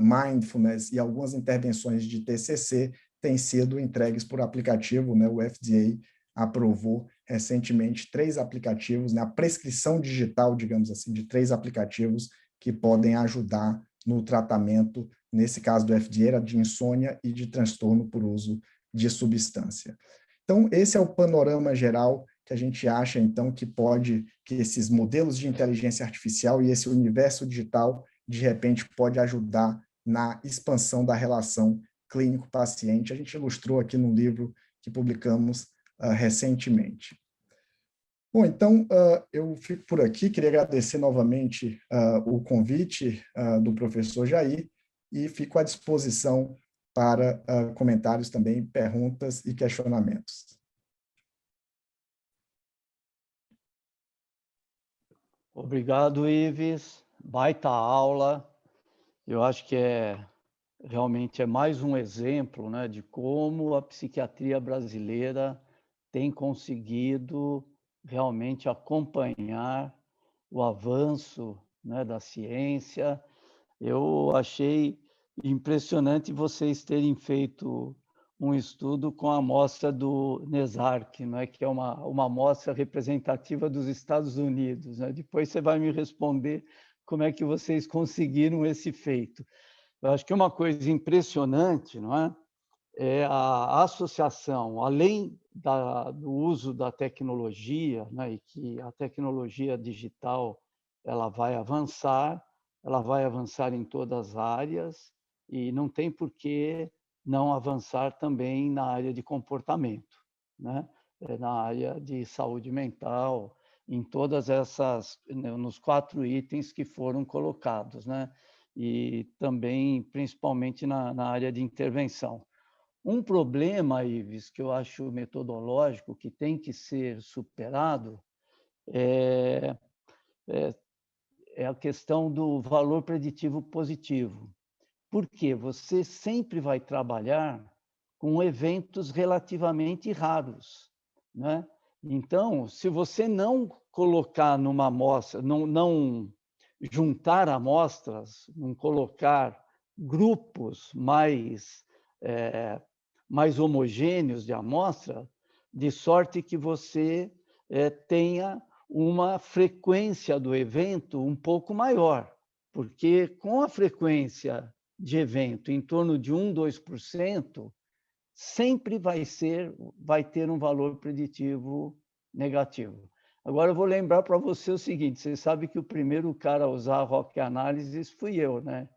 mindfulness e algumas intervenções de TCC têm sido entregues por aplicativo, né? O FDA aprovou recentemente 3 aplicativos, né? A prescrição digital, digamos assim, de 3 aplicativos que podem ajudar no tratamento, nesse caso do FDA, era de insônia e de transtorno por uso de substância. Então, esse é o panorama geral que a gente acha, então, que esses modelos de inteligência artificial e esse universo digital, de repente, pode ajudar na expansão da relação clínico-paciente. A gente ilustrou aqui no livro que publicamos recentemente. Bom, então, eu fico por aqui. Queria agradecer novamente o convite do professor Jair e fico à disposição para comentários também, perguntas e questionamentos. Obrigado, Ives. Baita aula. Eu acho que realmente é mais um exemplo, né, de como a psiquiatria brasileira tem conseguido realmente acompanhar o avanço, né, da ciência. Eu achei impressionante vocês terem feito um estudo com a amostra do NESARC, né, que é uma amostra representativa dos Estados Unidos. Né? Depois você vai me responder como é que vocês conseguiram esse feito. Eu acho que uma coisa impressionante, não é? É a associação, além do uso da tecnologia, né, e que a tecnologia digital ela vai avançar em todas as áreas, e não tem por que não avançar também na área de comportamento, né? Na área de saúde mental, em todas essas, nos 4 itens que foram colocados, né? E também, principalmente, na área de intervenção. Um problema, Ives, que eu acho metodológico, que tem que ser superado, é, é, é a questão do valor preditivo positivo. Porque você sempre vai trabalhar com eventos relativamente raros, né? Então, se você não colocar numa amostra, não juntar amostras, não colocar grupos mais homogêneos de amostra, de sorte que você tenha uma frequência do evento um pouco maior, porque com a frequência de evento em torno de 1, 2%, sempre vai ter um valor preditivo negativo. Agora eu vou lembrar para você o seguinte: você sabe que o primeiro cara a usar a ROC Analysis fui eu, né?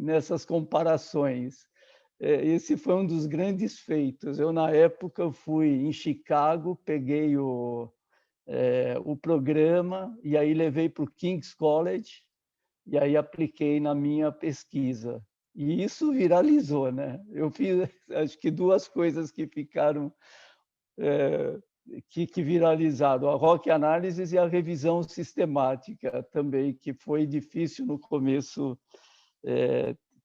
Nessas comparações. Esse foi um dos grandes feitos. Eu, na época, fui em Chicago, peguei o programa e aí levei para o King's College e aí apliquei na minha pesquisa. E isso viralizou, né? Eu fiz, acho que 2 coisas que ficaram, que viralizaram: a ROC Analysis e a revisão sistemática também, que foi difícil no começo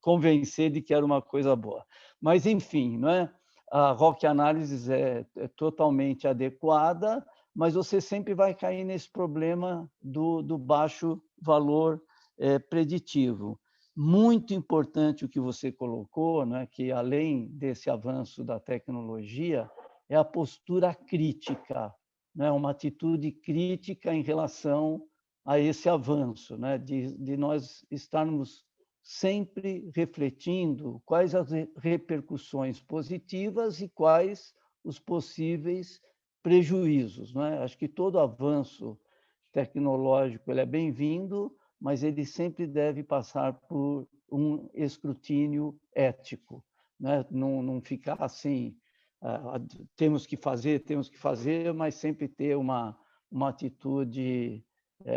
convencer de que era uma coisa boa. Mas, enfim, não é? A ROC Analysis é totalmente adequada, mas você sempre vai cair nesse problema do baixo valor preditivo. Muito importante o que você colocou, né, que além desse avanço da tecnologia, é a postura crítica, né, uma atitude crítica em relação a esse avanço, né, de nós estarmos sempre refletindo quais as repercussões positivas e quais os possíveis prejuízos, não é? Acho que todo avanço tecnológico ele é bem-vindo, mas ele sempre deve passar por um escrutínio ético, né? Não ficar assim, temos que fazer, mas sempre ter uma atitude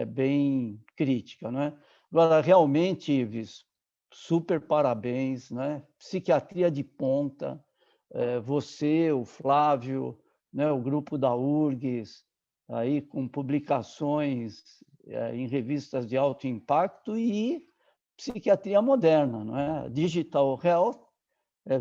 bem crítica, não é? Agora, realmente, Ives, super parabéns, né? Psiquiatria de ponta, você, o Flávio, né? O grupo da URGS, aí com publicações em revistas de alto impacto e psiquiatria moderna, não é? Digital Health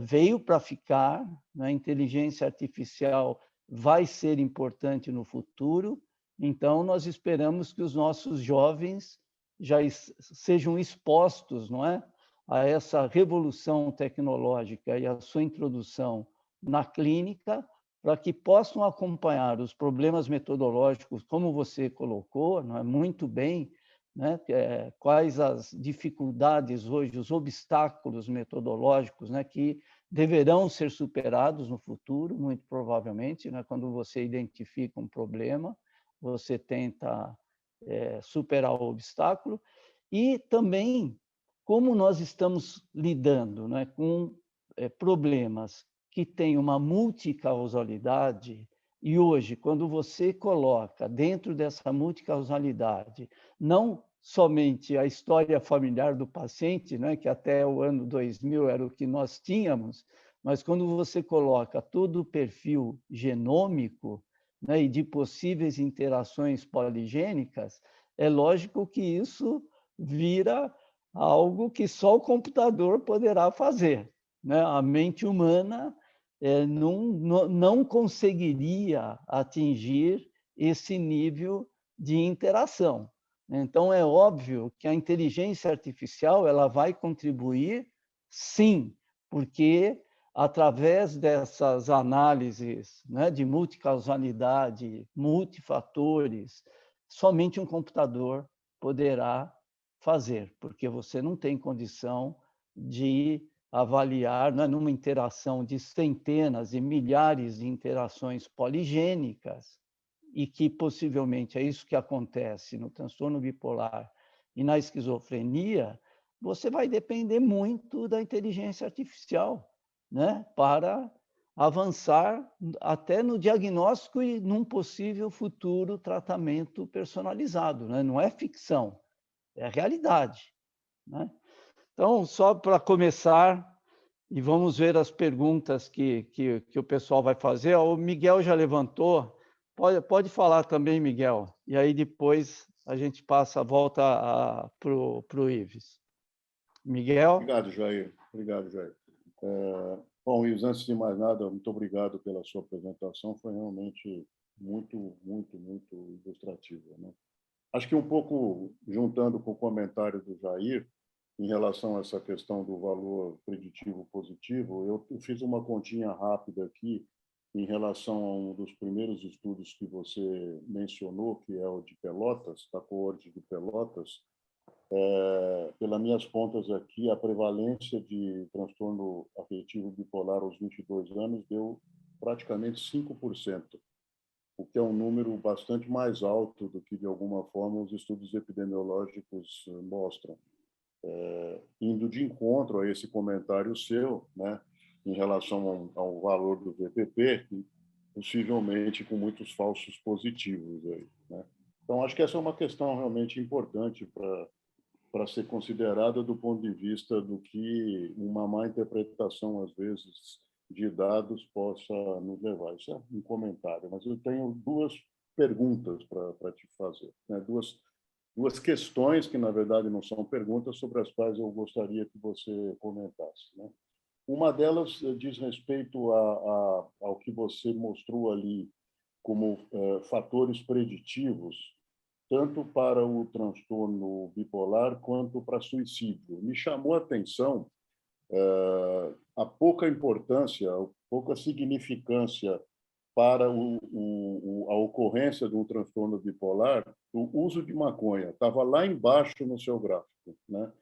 veio para ficar, né? A inteligência artificial vai ser importante no futuro, então nós esperamos que os nossos jovens já sejam expostos, não é, a essa revolução tecnológica e a sua introdução na clínica, para que possam acompanhar os problemas metodológicos, como você colocou, não é, muito bem, né, quais as dificuldades hoje, os obstáculos metodológicos, né, que deverão ser superados no futuro, muito provavelmente, né, quando você identifica um problema, você tenta superar o obstáculo, e também como nós estamos lidando, né, com problemas que têm uma multicausalidade, e hoje, quando você coloca dentro dessa multicausalidade, não somente a história familiar do paciente, né, que até o ano 2000 era o que nós tínhamos, mas quando você coloca todo o perfil genômico, né, e de possíveis interações poligênicas, é lógico que isso vira algo que só o computador poderá fazer, né? A mente humana não conseguiria atingir esse nível de interação. Então, é óbvio que a inteligência artificial ela vai contribuir, sim, porque através dessas análises, né, de multicausalidade, multifatores, somente um computador poderá fazer, porque você não tem condição de avaliar, né, numa interação de centenas e milhares de interações poligênicas, e que possivelmente é isso que acontece no transtorno bipolar e na esquizofrenia, você vai depender muito da inteligência artificial, né, para avançar até no diagnóstico e num possível futuro tratamento personalizado, né? Não é ficção, é realidade, né? Então, só para começar, e vamos ver as perguntas que o pessoal vai fazer. O Miguel já levantou, pode falar também, Miguel, e aí depois a gente passa a volta para o Ives. Miguel? Obrigado, Jair. Obrigado, Jair. Bom, Ives, antes de mais nada, muito obrigado pela sua apresentação. Foi realmente muito, muito, muito ilustrativa, né? Acho que um pouco juntando com o comentário do Jair, em relação a essa questão do valor preditivo positivo, eu fiz uma continha rápida aqui em relação a um dos primeiros estudos que você mencionou, que é o de Pelotas, da coorte de Pelotas. Pelas minhas contas aqui, a prevalência de transtorno afetivo bipolar aos 22 anos deu praticamente 5%, o que é um número bastante mais alto do que, de alguma forma, os estudos epidemiológicos mostram. Indo de encontro a esse comentário seu, né, em relação ao valor do VPP, possivelmente com muitos falsos positivos aí, né? Então, acho que essa é uma questão realmente importante para ser considerada do ponto de vista do que uma má interpretação, às vezes, de dados possa nos levar. Isso é um comentário, mas eu tenho duas perguntas para te fazer, né? Duas questões que, na verdade, não são perguntas, sobre as quais eu gostaria que você comentasse, né? Uma delas diz respeito ao que você mostrou ali como fatores preditivos, tanto para o transtorno bipolar quanto para suicídio. Me chamou a atenção a pouca importância, a pouca significância para a ocorrência de um transtorno bipolar, o uso de maconha estava lá embaixo no seu gráfico, né?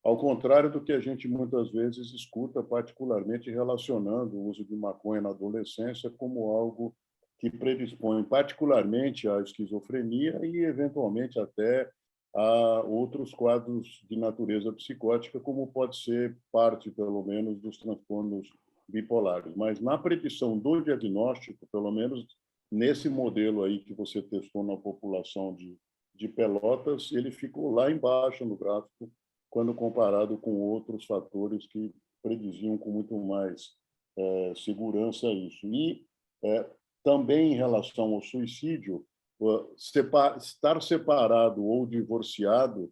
Ao contrário do que a gente muitas vezes escuta, particularmente relacionando o uso de maconha na adolescência como algo que predispõe particularmente à esquizofrenia e, eventualmente, até a outros quadros de natureza psicótica, como pode ser parte, pelo menos, dos transtornos bipolares. Mas na predição do diagnóstico, pelo menos nesse modelo aí que você testou na população de Pelotas, ele ficou lá embaixo no gráfico, quando comparado com outros fatores que prediziam com muito mais segurança isso. E também em relação ao suicídio, estar separado ou divorciado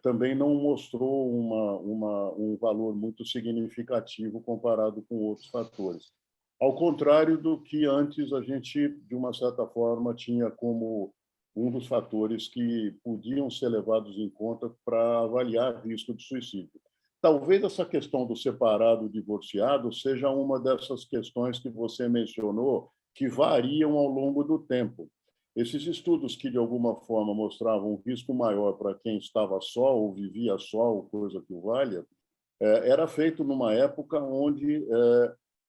também não mostrou um valor muito significativo comparado com outros fatores. Ao contrário do que antes a gente, de uma certa forma, tinha como um dos fatores que podiam ser levados em conta para avaliar risco de suicídio. Talvez essa questão do separado divorciado seja uma dessas questões que você mencionou que variam ao longo do tempo. Esses estudos que, de alguma forma, mostravam um risco maior para quem estava só ou vivia só, ou coisa que o valha, era feito numa época onde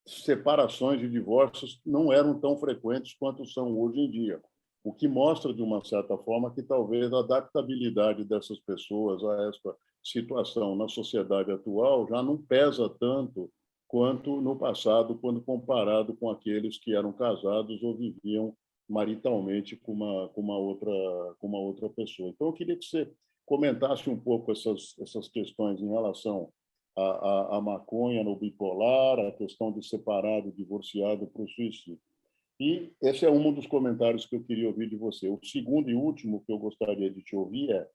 separações e divórcios não eram tão frequentes quanto são hoje em dia, o que mostra, de uma certa forma, que talvez a adaptabilidade dessas pessoas a essa situação na sociedade atual já não pesa tanto quanto no passado, quando comparado com aqueles que eram casados ou viviam maritalmente com uma outra pessoa. Então, eu queria que você comentasse um pouco essas questões em relação à maconha no bipolar, a questão de separado, divorciado para o suicídio. E esse é um dos comentários que eu queria ouvir de você. O segundo e último que eu gostaria de te ouvir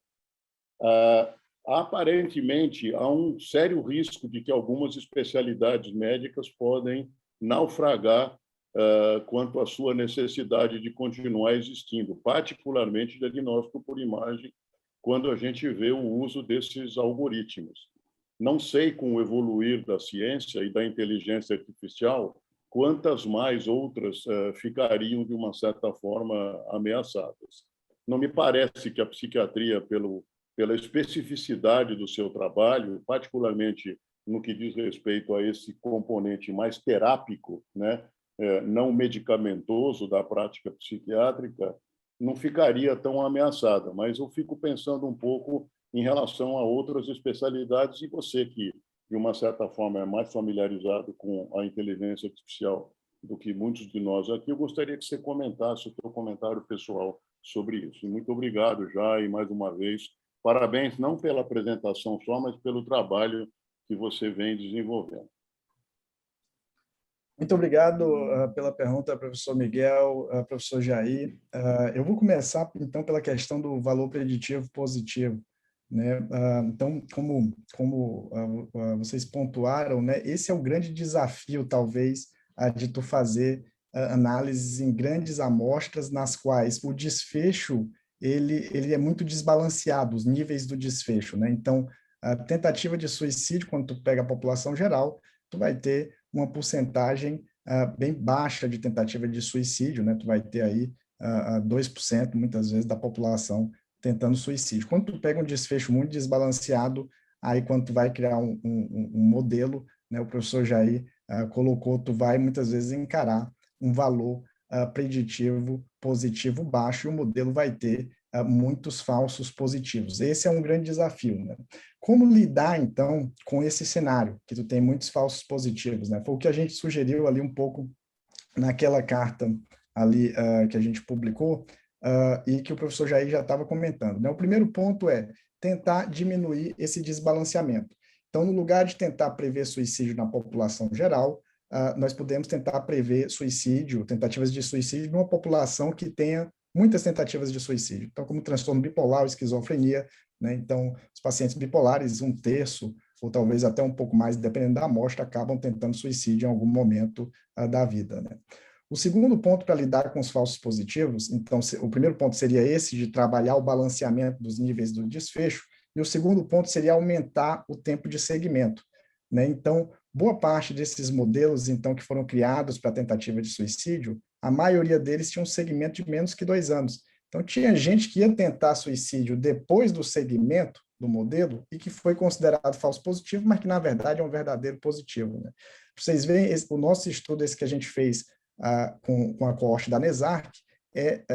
aparentemente, há um sério risco de que algumas especialidades médicas podem naufragar quanto à sua necessidade de continuar existindo, particularmente diagnóstico por imagem, quando a gente vê o uso desses algoritmos. Não sei, com o evoluir da ciência e da inteligência artificial, quantas mais outras ficariam, de uma certa forma, ameaçadas. Não me parece que a psiquiatria, pela especificidade do seu trabalho, particularmente no que diz respeito a esse componente mais terápico, né, não medicamentoso da prática psiquiátrica, não ficaria tão ameaçada. Mas eu fico pensando um pouco em relação a outras especialidades, e você que, de uma certa forma, é mais familiarizado com a inteligência artificial do que muitos de nós aqui, eu gostaria que você comentasse o seu comentário pessoal sobre isso. E muito obrigado já, e mais uma vez, parabéns não pela apresentação só, mas pelo trabalho que você vem desenvolvendo. Muito obrigado pela pergunta, professor Miguel, professor Jair. Eu vou começar, então, pela questão do valor preditivo positivo, né? Então, como vocês pontuaram, né, esse é o grande desafio, talvez, de tu fazer análises em grandes amostras nas quais o desfecho ele é muito desbalanceado, os níveis do desfecho, né? Então, a tentativa de suicídio, quando tu pega a população geral, tu vai ter uma porcentagem bem baixa de tentativa de suicídio, né? Tu vai ter aí 2%, muitas vezes, da população tentando suicídio. Quando tu pega um desfecho muito desbalanceado, aí quando tu vai criar um modelo, né, o professor Jair colocou, tu vai muitas vezes encarar um valor preditivo positivo baixo, e o modelo vai ter muitos falsos positivos. Esse é um grande desafio, né? Como lidar, então, com esse cenário, que tu tem muitos falsos positivos, né? Foi o que a gente sugeriu ali um pouco naquela carta ali que a gente publicou, e que o professor Jair já estava comentando, né? O primeiro ponto é tentar diminuir esse desbalanceamento. Então, no lugar de tentar prever suicídio na população geral, nós podemos tentar prever suicídio, tentativas de suicídio numa população que tenha muitas tentativas de suicídio. Então, como transtorno bipolar ou esquizofrenia, né? Então, os pacientes bipolares, 1/3, ou talvez até um pouco mais, dependendo da amostra, acabam tentando suicídio em algum momento da vida, né? O segundo ponto para lidar com os falsos positivos, então, o primeiro ponto seria esse, de trabalhar o balanceamento dos níveis do desfecho, e o segundo ponto seria aumentar o tempo de segmento, né? Então, boa parte desses modelos, então, que foram criados para tentativa de suicídio, a maioria deles tinha um segmento de menos que 2 anos. Então, tinha gente que ia tentar suicídio depois do segmento do modelo e que foi considerado falso positivo, mas que, na verdade, é um verdadeiro positivo, né? Vocês veem, o nosso estudo, esse que a gente fez com a coorte da NESARC,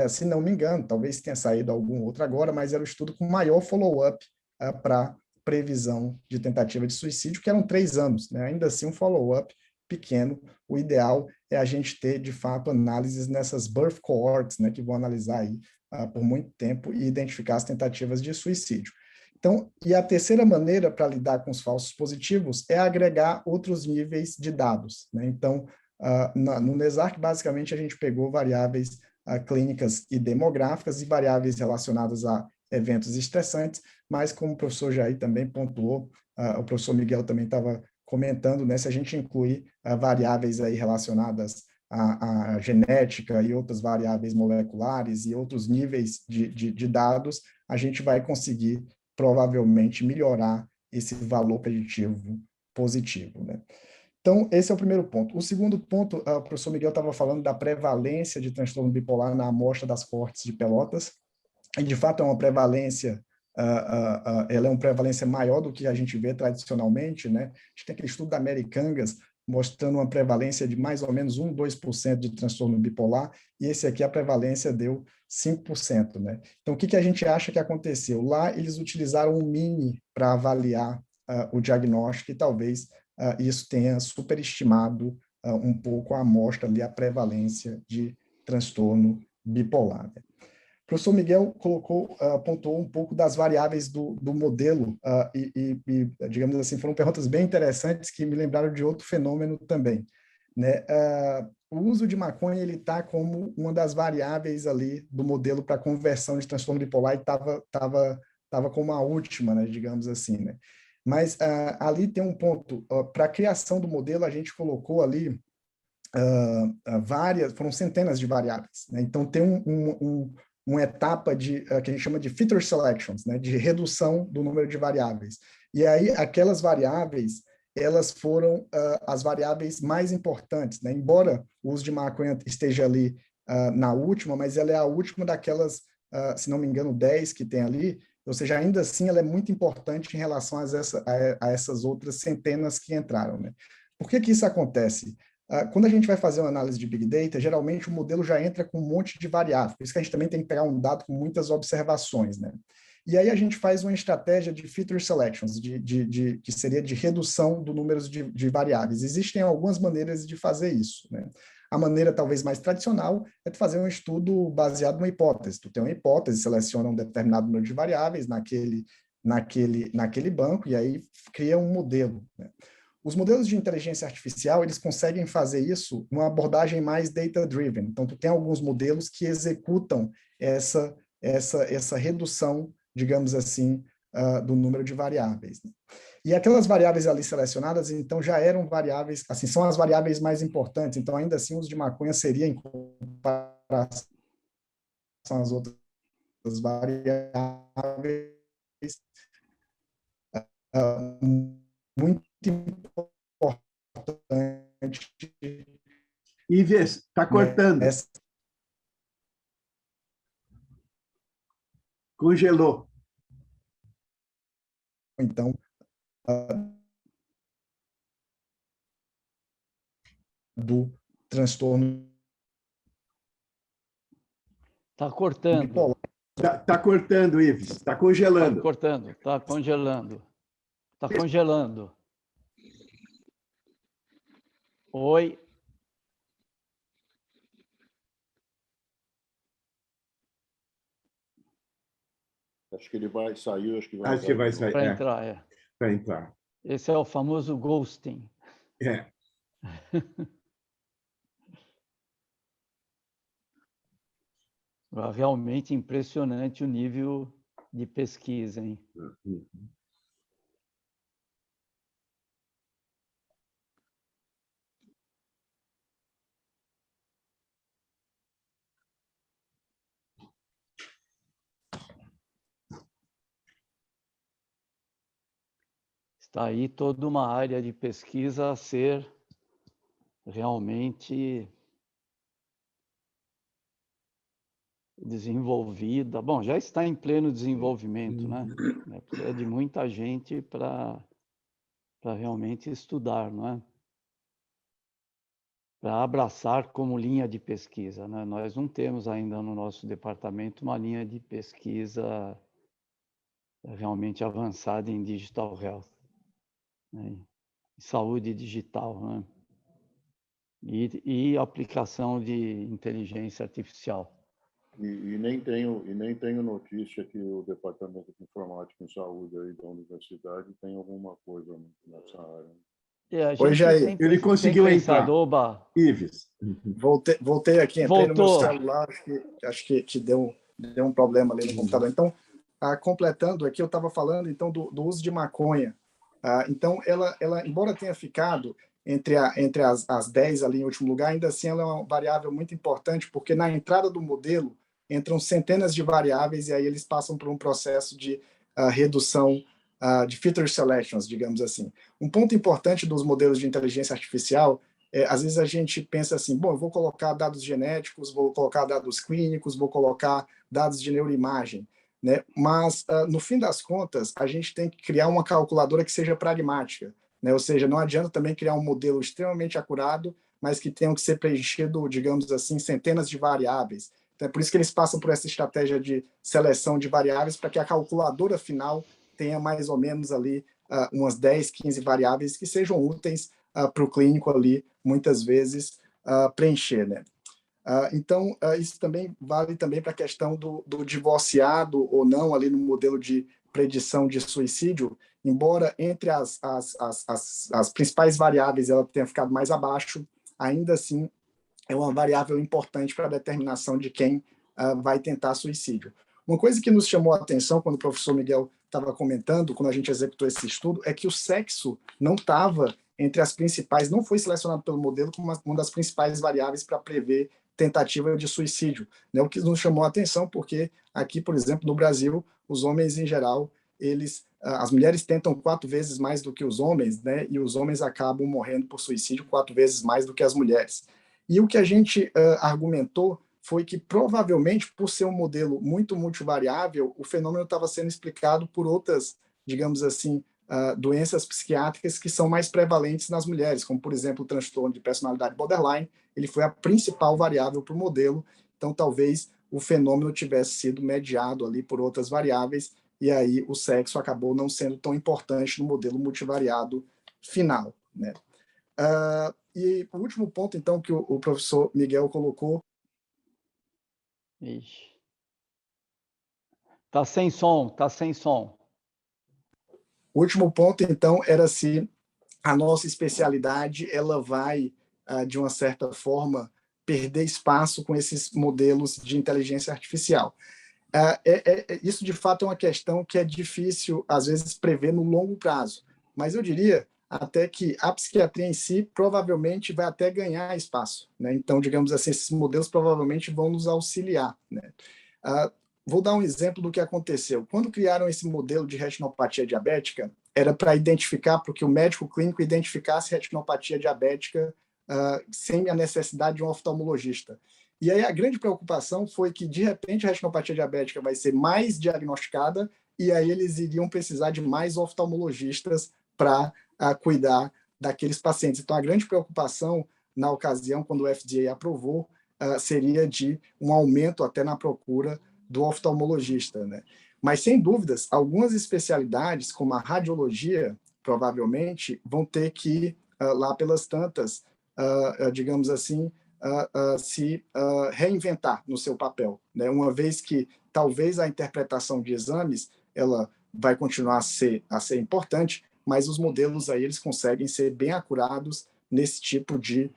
se não me engano, talvez tenha saído algum outro agora, mas era o estudo com maior follow-up para previsão de tentativa de suicídio, que eram 3 anos, né? Ainda assim, um follow-up pequeno. O ideal é a gente ter, de fato, análises nessas birth cohorts, né, que vão analisar aí por muito tempo e identificar as tentativas de suicídio. Então, e a terceira maneira para lidar com os falsos positivos é agregar outros níveis de dados, né? Então, no NESARC, basicamente, a gente pegou variáveis clínicas e demográficas e variáveis relacionadas a eventos estressantes, mas como o professor Jair também pontuou, o professor Miguel também estava comentando, né, se a gente incluir variáveis aí relacionadas à genética e outras variáveis moleculares e outros níveis de dados, a gente vai conseguir provavelmente melhorar esse valor preditivo positivo, né? Então, esse é o primeiro ponto. O segundo ponto, o professor Miguel estava falando da prevalência de transtorno bipolar na amostra das coortes de Pelotas, e de fato é uma prevalência, ela é uma prevalência maior do que a gente vê tradicionalmente, né? A gente tem aquele estudo da Americangas mostrando uma prevalência de mais ou menos 2% de transtorno bipolar, e esse aqui a prevalência deu 5%, né? Então, o que a gente acha que aconteceu? Lá eles utilizaram um Mini para avaliar o diagnóstico, e talvez isso tenha superestimado um pouco a amostra ali, a prevalência de transtorno bipolar, né? O professor Miguel pontuou um pouco das variáveis do modelo e, digamos assim, foram perguntas bem interessantes que me lembraram de outro fenômeno também, né? O uso de maconha, ele está como uma das variáveis ali do modelo para conversão de transtorno bipolar, e estava como a última, né, digamos assim, né? Mas ali tem um ponto, para a criação do modelo, a gente colocou ali foram centenas de variáveis, né? Então tem uma etapa que a gente chama de feature selections, né, de redução do número de variáveis. E aí, aquelas variáveis, elas foram as variáveis mais importantes, né? Embora o uso de maconha esteja ali na última, mas ela é a última daquelas, se não me engano, 10 que tem ali, ou seja, ainda assim ela é muito importante em relação a essas outras centenas que entraram, né? Por que que isso acontece? Quando a gente vai fazer uma análise de Big Data, geralmente o modelo já entra com um monte de variáveis, por isso que a gente também tem que pegar um dado com muitas observações, né? E aí a gente faz uma estratégia de feature selections, que seria de redução do número de variáveis. Existem algumas maneiras de fazer isso, né? A maneira talvez mais tradicional é de fazer um estudo baseado numa hipótese. Tu tem uma hipótese, seleciona um determinado número de variáveis naquele banco e aí cria um modelo, né? Os modelos de inteligência artificial, eles conseguem fazer isso numa abordagem mais data-driven. Então, tu tem alguns modelos que executam essa redução, digamos assim, do número de variáveis, né? E aquelas variáveis ali selecionadas, então, já eram variáveis, assim, são as variáveis mais importantes. Então, ainda assim, o uso de maconha seria, em comparação às outras variáveis, muito importante. Ives, está cortando. Congelou. Então, do transtorno. Está cortando. Está cortando, Ives. Está congelando. Está cortando, está congelando. Está congelando. Oi. Acho que ele vai sair, Acho que vai sair. Para entrar, é. Para entrar. Esse é o famoso ghosting. É. Realmente impressionante o nível de pesquisa, hein? Está aí toda uma área de pesquisa a ser realmente desenvolvida. Bom, já está em pleno desenvolvimento, né? Precisa de muita gente para realmente estudar, não é? Para abraçar como linha de pesquisa, né? Nós não temos ainda no nosso departamento uma linha de pesquisa realmente avançada em digital health, né? Saúde digital, né? E aplicação de inteligência artificial. E nem tenho notícia que o Departamento de Informática em Saúde aí da universidade tem alguma coisa nessa área. Oi, Jair. Ele conseguiu entrar. Oba. Ives. Voltei aqui, entrei Voltou. no meu celular, acho que deu um problema ali no computador. Então, completando aqui, eu estava falando então do uso de maconha. Então, ela, embora tenha ficado entre as 10 ali em último lugar, ainda assim ela é uma variável muito importante, porque na entrada do modelo entram centenas de variáveis e aí eles passam por um processo de redução de feature selections, digamos assim. Um ponto importante dos modelos de inteligência artificial às vezes a gente pensa assim, bom, eu vou colocar dados genéticos, vou colocar dados clínicos, vou colocar dados de neuroimagem, né? Mas, no fim das contas, a gente tem que criar uma calculadora que seja pragmática, né? Ou seja, não adianta também criar um modelo extremamente acurado, mas que tenham que ser preenchido, digamos assim, centenas de variáveis. Então, é por isso que eles passam por essa estratégia de seleção de variáveis, para que a calculadora final tenha mais ou menos ali umas 10, 15 variáveis que sejam úteis para o clínico ali, muitas vezes, preencher, né? Então, isso também vale também para a questão do divorciado ou não ali no modelo de predição de suicídio, embora entre as principais variáveis ela tenha ficado mais abaixo, ainda assim é uma variável importante para a determinação de quem vai tentar suicídio. Uma coisa que nos chamou a atenção quando o professor Miguel estava comentando, quando a gente executou esse estudo, é que o sexo não estava entre as principais, não foi selecionado pelo modelo como uma das principais variáveis para prever tentativa de suicídio, né? O que nos chamou a atenção, porque aqui, por exemplo, no Brasil, os homens, em geral, eles as mulheres tentam 4 vezes mais do que os homens, né? E os homens acabam morrendo por suicídio 4 vezes mais do que as mulheres. E o que a gente argumentou foi que, provavelmente, por ser um modelo muito multivariável, o fenômeno estava sendo explicado por outras, digamos assim, doenças psiquiátricas que são mais prevalentes nas mulheres, como, por exemplo, o transtorno de personalidade borderline. Ele foi a principal variável para o modelo, então talvez o fenômeno tivesse sido mediado ali por outras variáveis, e aí o sexo acabou não sendo tão importante no modelo multivariado final, né? E o último ponto, então, que o professor Miguel colocou... Ixi. Tá sem som, tá sem som. O último ponto, então, era se a nossa especialidade ela vai, de uma certa forma, perder espaço com esses modelos de inteligência artificial. Isso, de fato, é uma questão que é difícil, às vezes, prever no longo prazo. Mas eu diria até que a psiquiatria em si provavelmente vai até ganhar espaço, né? Então, digamos assim, esses modelos provavelmente vão nos auxiliar, né? Vou dar um exemplo do que aconteceu. Quando criaram esse modelo de retinopatia diabética, era para identificar, para que o médico clínico identificasse retinopatia diabética sem a necessidade de um oftalmologista. E aí a grande preocupação foi que, de repente, a retinopatia diabética vai ser mais diagnosticada e aí eles iriam precisar de mais oftalmologistas para cuidar daqueles pacientes. Então, a grande preocupação, na ocasião, quando o FDA aprovou, seria de um aumento até na procura do oftalmologista, né? Mas, sem dúvidas, algumas especialidades, como a radiologia, provavelmente, vão ter que, lá pelas tantas, digamos assim, se reinventar no seu papel, né? Uma vez que talvez a interpretação de exames ela vai continuar a ser importante, mas os modelos aí eles conseguem ser bem acurados nesse tipo de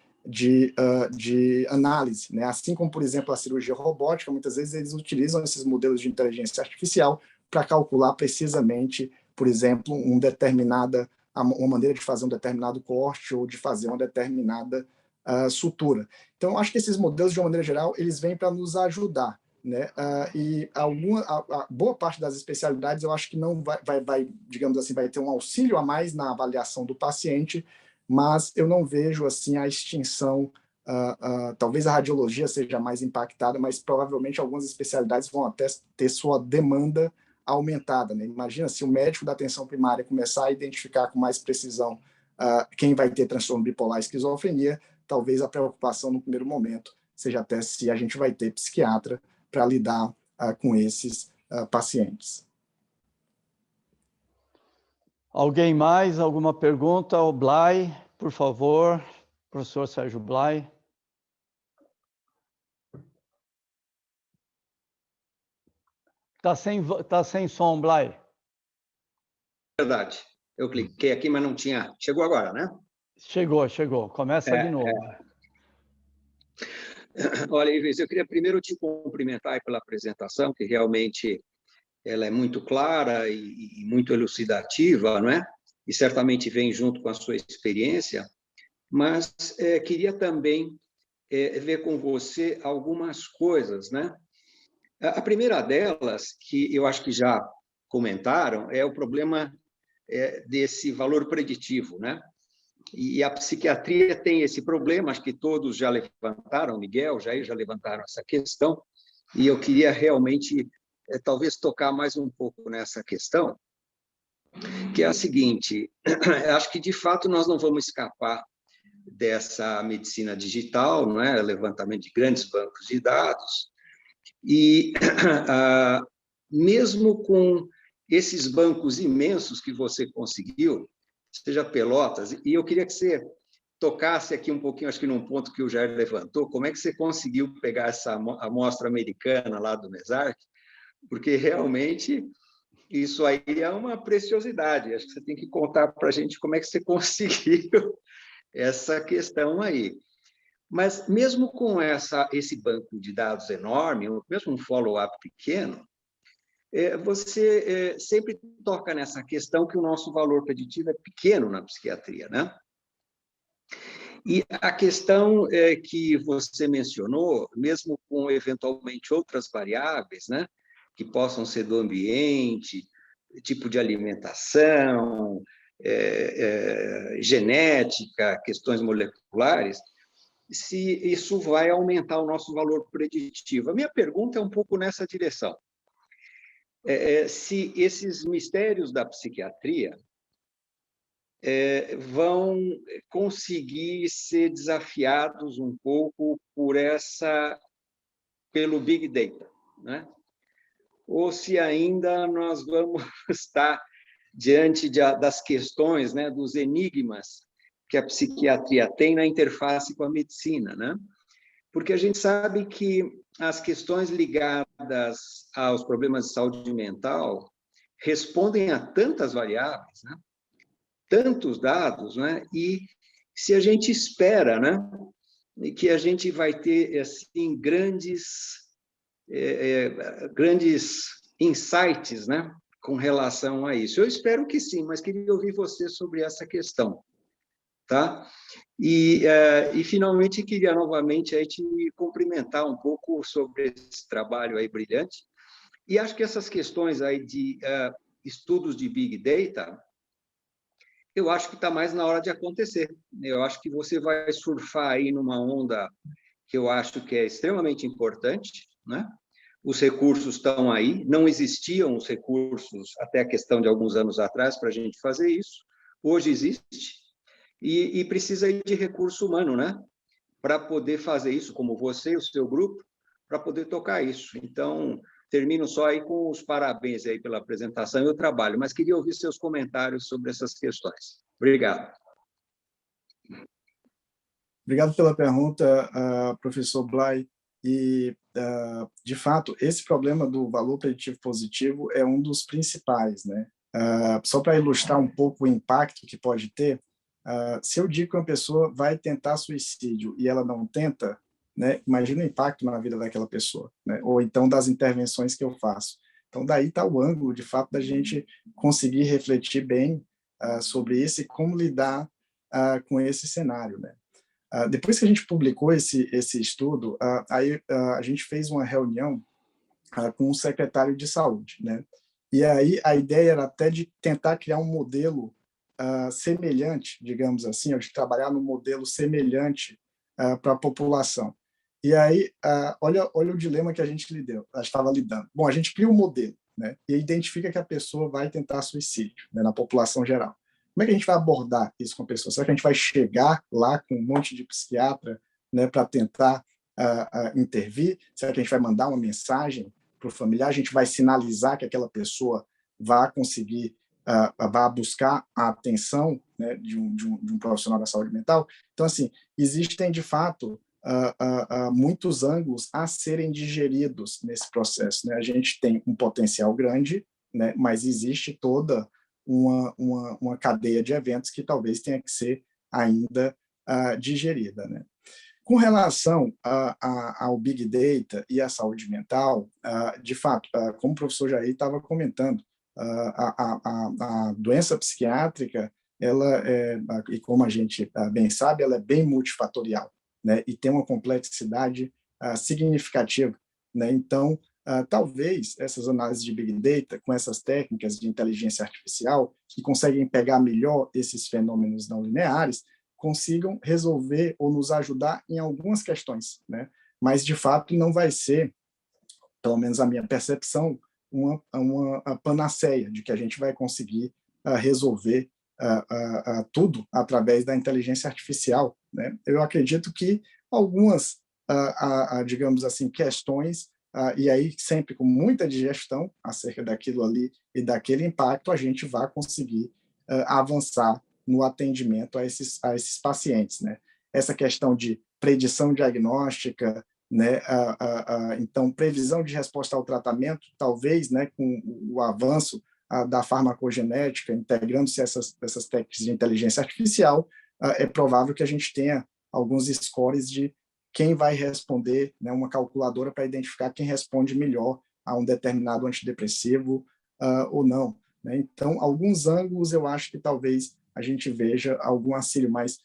análise, né? Assim como, por exemplo, a cirurgia robótica, muitas vezes eles utilizam esses modelos de inteligência artificial para calcular precisamente, por exemplo, uma maneira de fazer um determinado corte ou de fazer uma determinada sutura. Então, acho que esses modelos, de uma maneira geral, eles vêm para nos ajudar, né? E a boa parte das especialidades, eu acho que não vai, digamos assim, vai ter um auxílio a mais na avaliação do paciente, mas eu não vejo assim a extinção. Talvez a radiologia seja mais impactada, mas provavelmente algumas especialidades vão até ter sua demanda aumentada, né? Imagina se o médico da atenção primária começar a identificar com mais precisão quem vai ter transtorno bipolar e esquizofrenia, talvez a preocupação no primeiro momento seja até se a gente vai ter psiquiatra para lidar com esses pacientes. Alguém mais? Alguma pergunta? O Blay, por favor. Professor Sérgio Blay. Tá sem som, Blay. Verdade. Eu cliquei aqui, mas não tinha... Chegou agora, né? Chegou. Começa de novo. Olha, Ives, eu queria primeiro te cumprimentar pela apresentação, que realmente ela é muito clara e muito elucidativa, não é? E certamente vem junto com a sua experiência, mas queria também ver com você algumas coisas, né? A primeira delas, que eu acho que já comentaram, é o problema desse valor preditivo, né? E a psiquiatria tem esse problema, acho que todos já levantaram, Miguel, Jair já levantaram essa questão, e eu queria realmente, talvez, tocar mais um pouco nessa questão, que é a seguinte: acho que, de fato, nós não vamos escapar dessa medicina digital, não é? Levantamento de grandes bancos de dados, e mesmo com esses bancos imensos que você conseguiu, seja Pelotas, e eu queria que você tocasse aqui um pouquinho, acho que num ponto que o Jair levantou, como é que você conseguiu pegar essa amostra americana lá do MESARC, porque realmente isso aí é uma preciosidade, acho que você tem que contar para a gente como é que você conseguiu essa questão aí. Mas mesmo com esse banco de dados enorme, mesmo um follow-up pequeno, você sempre toca nessa questão que o nosso valor preditivo é pequeno na psiquiatria, né? E a questão que você mencionou, mesmo com eventualmente outras variáveis, né, que possam ser do ambiente, tipo de alimentação, genética, questões moleculares, se isso vai aumentar o nosso valor preditivo. A minha pergunta é um pouco nessa direção. Se esses mistérios da psiquiatria vão conseguir ser desafiados um pouco pelo Big Data, né? Ou se ainda nós vamos estar diante das questões, né, dos enigmas que a psiquiatria tem na interface com a medicina, né? Porque a gente sabe que as questões ligadas aos problemas de saúde mental respondem a tantas variáveis, né? Tantos dados, né? E se a gente espera, né, que a gente vai ter assim grandes insights, né, com relação a isso. Eu espero que sim, mas queria ouvir você sobre essa questão, tá? E finalmente queria novamente aí te cumprimentar um pouco sobre esse trabalho aí brilhante. E acho que essas questões aí de estudos de Big Data, eu acho que está mais na hora de acontecer. Eu acho que você vai surfar aí numa onda que eu acho que é extremamente importante, né? Os recursos estão aí, não existiam os recursos até a questão de alguns anos atrás para a gente fazer isso, hoje existe, e precisa aí de recurso humano, né? Para poder fazer isso, como você e o seu grupo, para poder tocar isso. Então, termino só aí com os parabéns aí pela apresentação e o trabalho, mas queria ouvir seus comentários sobre essas questões. Obrigado. Obrigado pela pergunta, professor Blay. E, de fato, esse problema do valor preditivo positivo é um dos principais, né? Só para ilustrar um pouco o impacto que pode ter, se eu digo que uma pessoa vai tentar suicídio e ela não tenta, né, imagina o impacto na vida daquela pessoa, né? Ou então das intervenções que eu faço. Então, daí está o ângulo, de fato, da gente conseguir refletir bem sobre isso e como lidar com esse cenário, né? Depois que a gente publicou esse estudo, aí a gente fez uma reunião com o secretário de saúde, né? E aí a ideia era até de tentar criar um modelo semelhante, digamos assim, ou de trabalhar num modelo semelhante para a população. E aí, olha o dilema que a gente estava lidando. Bom, a gente cria um modelo, né? E identifica que a pessoa vai tentar suicídio, né, na população geral. Como é que a gente vai abordar isso com a pessoa? Será que a gente vai chegar lá com um monte de psiquiatra, né, para tentar intervir? Será que a gente vai mandar uma mensagem para o familiar? A gente vai sinalizar que aquela pessoa vai conseguir, vai buscar a atenção, né, de um profissional da saúde mental? Então, assim, existem, de fato, muitos ângulos a serem digeridos nesse processo, né? A gente tem um potencial grande, né, mas existe toda uma cadeia de eventos que talvez tenha que ser ainda digerida, né? Com relação ao Big Data e à saúde mental, de fato, como o professor Jair estava comentando, a doença psiquiátrica, ela e como a gente bem sabe, ela é bem multifatorial, né? E tem uma complexidade significativa, né? Então, talvez essas análises de Big Data, com essas técnicas de inteligência artificial, que conseguem pegar melhor esses fenômenos não lineares, consigam resolver ou nos ajudar em algumas questões, né? Mas, de fato, não vai ser, pelo menos a minha percepção, uma panaceia de que a gente vai conseguir resolver tudo através da inteligência artificial, né? Eu acredito que algumas, digamos assim, questões, e aí sempre com muita digestão acerca daquilo ali e daquele impacto, a gente vai conseguir avançar no atendimento a esses pacientes, né? Essa questão de predição diagnóstica, né? Então, previsão de resposta ao tratamento, talvez, né, com o avanço da farmacogenética, integrando-se essas técnicas de inteligência artificial, é provável que a gente tenha alguns scores de quem vai responder, né, uma calculadora para identificar quem responde melhor a um determinado antidepressivo ou não, né? Então, alguns ângulos eu acho que talvez a gente veja algum auxílio, mas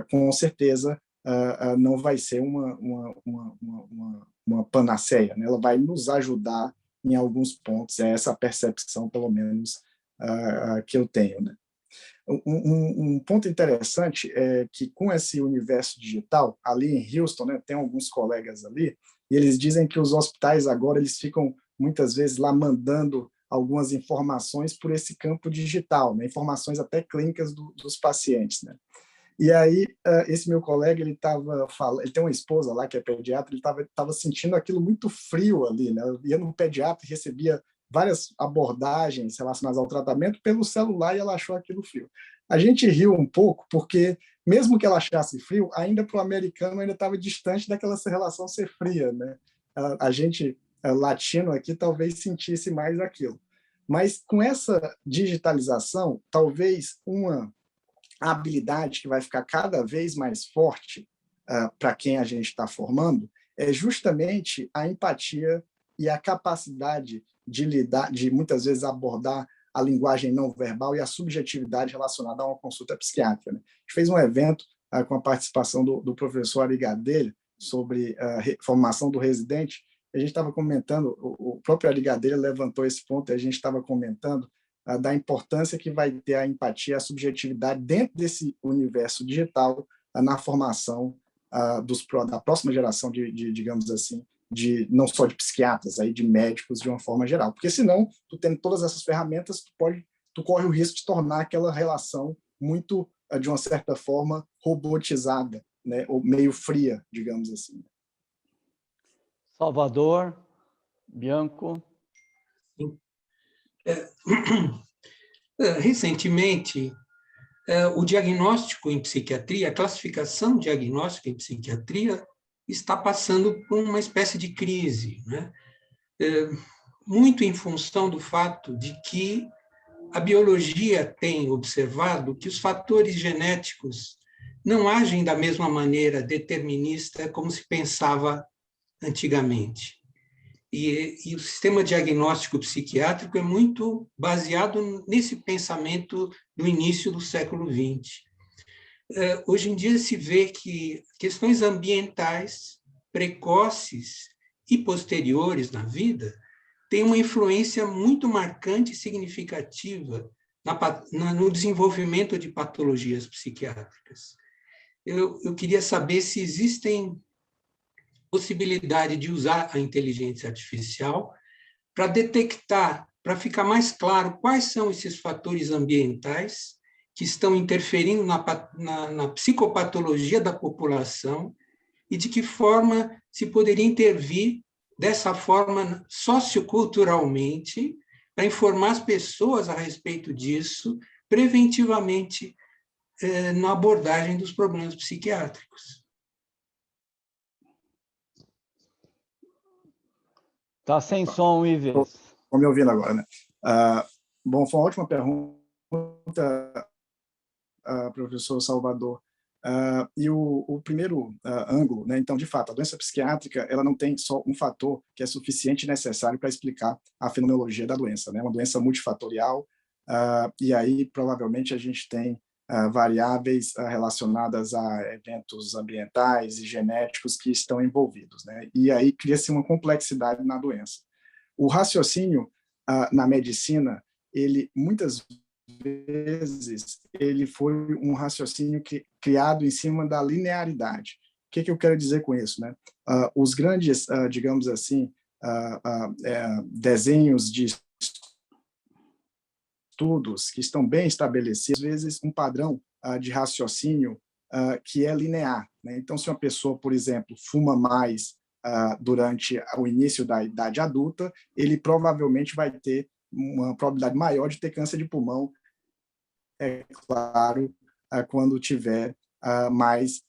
com certeza não vai ser uma panaceia, né? Ela vai nos ajudar em alguns pontos. É essa percepção, pelo menos, que eu tenho, né? Um ponto interessante é que, com esse universo digital, ali em Houston, né, tem alguns colegas ali, e eles dizem que os hospitais agora eles ficam, muitas vezes, lá mandando algumas informações por esse campo digital, né, informações até clínicas dos pacientes, né? E aí, esse meu colega, ele tem uma esposa lá que é pediatra, ele estava sentindo aquilo muito frio ali, né? Eu ia no pediatra e recebia várias abordagens relacionadas ao tratamento pelo celular e ela achou aquilo frio. A gente riu um pouco, porque mesmo que ela achasse frio, ainda para o americano ainda estava distante daquela relação ser fria, né? A gente, latino aqui, talvez sentisse mais aquilo. Mas com essa digitalização, talvez a habilidade que vai ficar cada vez mais forte para quem a gente está formando é justamente a empatia e a capacidade de lidar, de muitas vezes abordar a linguagem não verbal e a subjetividade relacionada a uma consulta psiquiátrica, né? A gente fez um evento com a participação do professor Ari Gadelha sobre a formação do residente. A gente estava comentando, o próprio Ari Gadelha levantou esse ponto, e a gente estava comentando da importância que vai ter a empatia, a subjetividade dentro desse universo digital na formação da próxima geração digamos assim, não só de psiquiatras, aí de médicos de uma forma geral. Porque senão, tu tendo todas essas ferramentas, tu corre o risco de tornar aquela relação muito, de uma certa forma, robotizada, né? Ou meio fria, digamos assim. Salvador, Bianco. Recentemente, o diagnóstico em psiquiatria, a classificação diagnóstica em psiquiatria está passando por uma espécie de crise, né? Muito em função do fato de que a biologia tem observado que os fatores genéticos não agem da mesma maneira determinista como se pensava antigamente. E o sistema diagnóstico psiquiátrico é muito baseado nesse pensamento do início do século XX. Hoje em dia se vê que questões ambientais precoces e posteriores na vida têm uma influência muito marcante e significativa no desenvolvimento de patologias psiquiátricas. Eu queria saber se existem possibilidade de usar a inteligência artificial para detectar, para ficar mais claro quais são esses fatores ambientais que estão interferindo na psicopatologia da população e de que forma se poderia intervir dessa forma socioculturalmente para informar as pessoas a respeito disso preventivamente na abordagem dos problemas psiquiátricos. Está sem som, Ives. Estou me ouvindo agora, né? Bom, foi uma ótima pergunta, professor Salvador. E o primeiro ângulo, né? Então, de fato, a doença psiquiátrica ela não tem só um fator que é suficiente e necessário para explicar a fenomenologia da doença, né? É uma doença multifatorial, e aí provavelmente a gente tem variáveis relacionadas a eventos ambientais e genéticos que estão envolvidos, né? E aí cria-se uma complexidade na doença. O raciocínio na medicina, ele muitas vezes ele foi um raciocínio criado em cima da linearidade. O que eu quero dizer com isso, né? Os grandes, digamos assim, desenhos de estudos que estão bem estabelecidos, às vezes um padrão de raciocínio que é linear, né? Então, se uma pessoa, por exemplo, fuma mais durante o início da idade adulta, ele provavelmente vai ter uma probabilidade maior de ter câncer de pulmão, é claro, quando tiver mais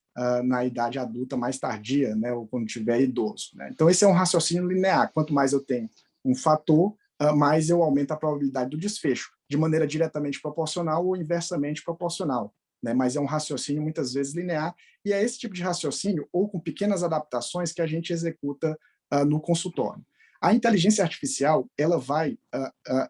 na idade adulta mais tardia, né, ou quando tiver idoso, né? Então, esse é um raciocínio linear. Quanto mais eu tenho um fator, mais eu aumento a probabilidade do desfecho, de maneira diretamente proporcional ou inversamente proporcional, né? Mas é um raciocínio muitas vezes linear, e é esse tipo de raciocínio, ou com pequenas adaptações, que a gente executa no consultório. A inteligência artificial ela vai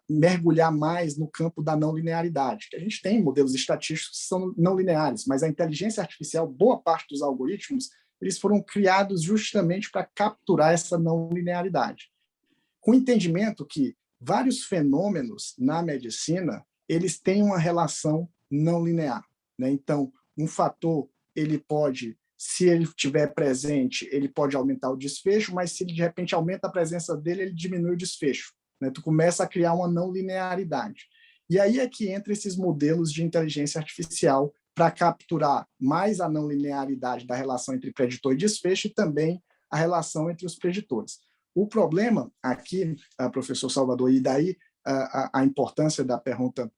mergulhar mais no campo da não linearidade. A gente tem modelos estatísticos que são não lineares, mas a inteligência artificial, boa parte dos algoritmos, eles foram criados justamente para capturar essa não linearidade. com o entendimento que vários fenômenos na medicina, eles têm uma relação não linear, né? Então, um fator, ele pode, se ele estiver presente, ele pode aumentar o desfecho, mas se ele, de repente, aumenta a presença dele, ele diminui o desfecho, né? Tu começa a criar uma não linearidade. E aí é que entra esses modelos de inteligência artificial para capturar mais a não linearidade da relação entre preditor e desfecho e também a relação entre os preditores. O problema aqui, professor Salvador, e daí a importância da pergunta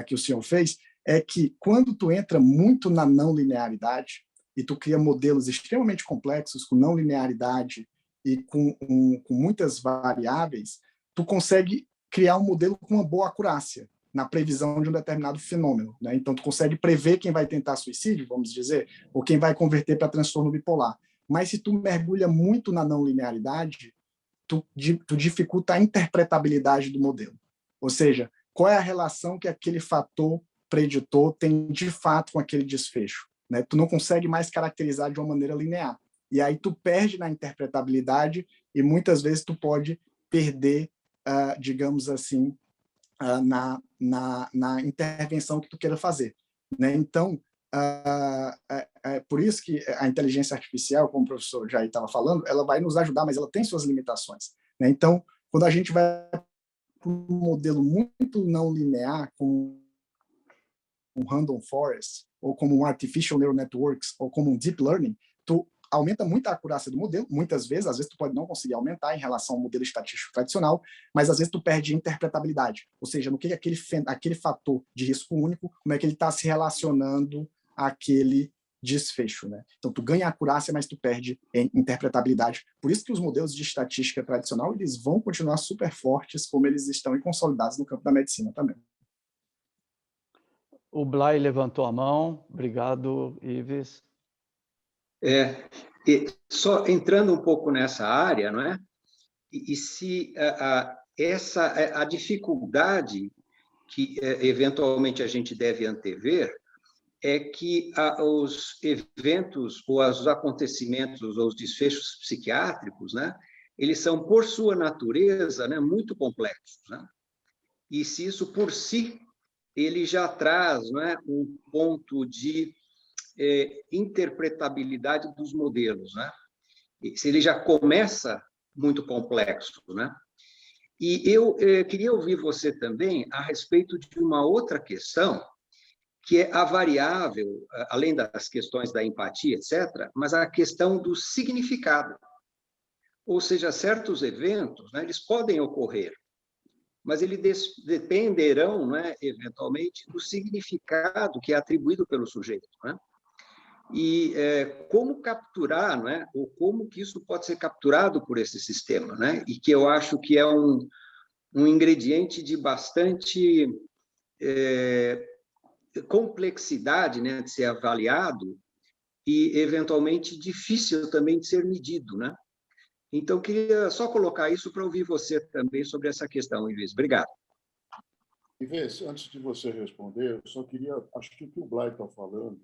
que o senhor fez, é que quando tu entra muito na não linearidade e tu cria modelos extremamente complexos com não linearidade e com muitas variáveis, tu consegue criar um modelo com uma boa acurácia na previsão de um determinado fenômeno, né? Então, tu consegue prever quem vai tentar suicídio, vamos dizer, ou quem vai converter para transtorno bipolar. Mas se tu mergulha muito na não linearidade, tu dificulta a interpretabilidade do modelo. Ou seja, qual é a relação que aquele fator preditor tem de fato com aquele desfecho, né? Tu não consegue mais caracterizar de uma maneira linear. E aí tu perde na interpretabilidade e muitas vezes tu pode perder, digamos assim, na intervenção que tu queira fazer, né? Então, por isso que a inteligência artificial, como o professor Jair estava falando, ela vai nos ajudar, mas ela tem suas limitações, né? Então, quando a gente vai para um modelo muito não linear, como um random forest, ou como um artificial neural networks, ou como um deep learning, tu aumenta muito a acurácia do modelo, muitas vezes, às vezes tu pode não conseguir aumentar em relação ao modelo estatístico tradicional, mas às vezes tu perde interpretabilidade, ou seja, no que aquele fator de risco único, como é que ele está se relacionando àquele desfecho, né? Então tu ganha acurácia, mas tu perde em interpretabilidade. Por isso que os modelos de estatística tradicional, eles vão continuar super fortes, como eles estão e consolidados no campo da medicina também. O Blay levantou a mão. Obrigado, Ives. Só entrando um pouco nessa área, não é? E se a dificuldade que eventualmente a gente deve antever é que os eventos ou os acontecimentos ou os desfechos psiquiátricos, né, eles são, por sua natureza, né, muito complexos, né? E se isso por si ele já traz, não é, um ponto de interpretabilidade dos modelos, né? Se ele já começa muito complexo, né? E eu queria ouvir você também a respeito de uma outra questão, que é a variável, além das questões da empatia, etc., mas a questão do significado. Ou seja, certos eventos, né, eles podem ocorrer, mas eles dependerão, né, eventualmente, do significado que é atribuído pelo sujeito, né? E como capturar, né, ou como que isso pode ser capturado por esse sistema, né? E que eu acho que é um ingrediente de bastante complexidade, né, de ser avaliado e, eventualmente, difícil também de ser medido, né? Então, queria só colocar isso para ouvir você também sobre essa questão, Ives. Obrigado. Ives, antes de você responder, eu só queria, acho que o que o Blay está falando,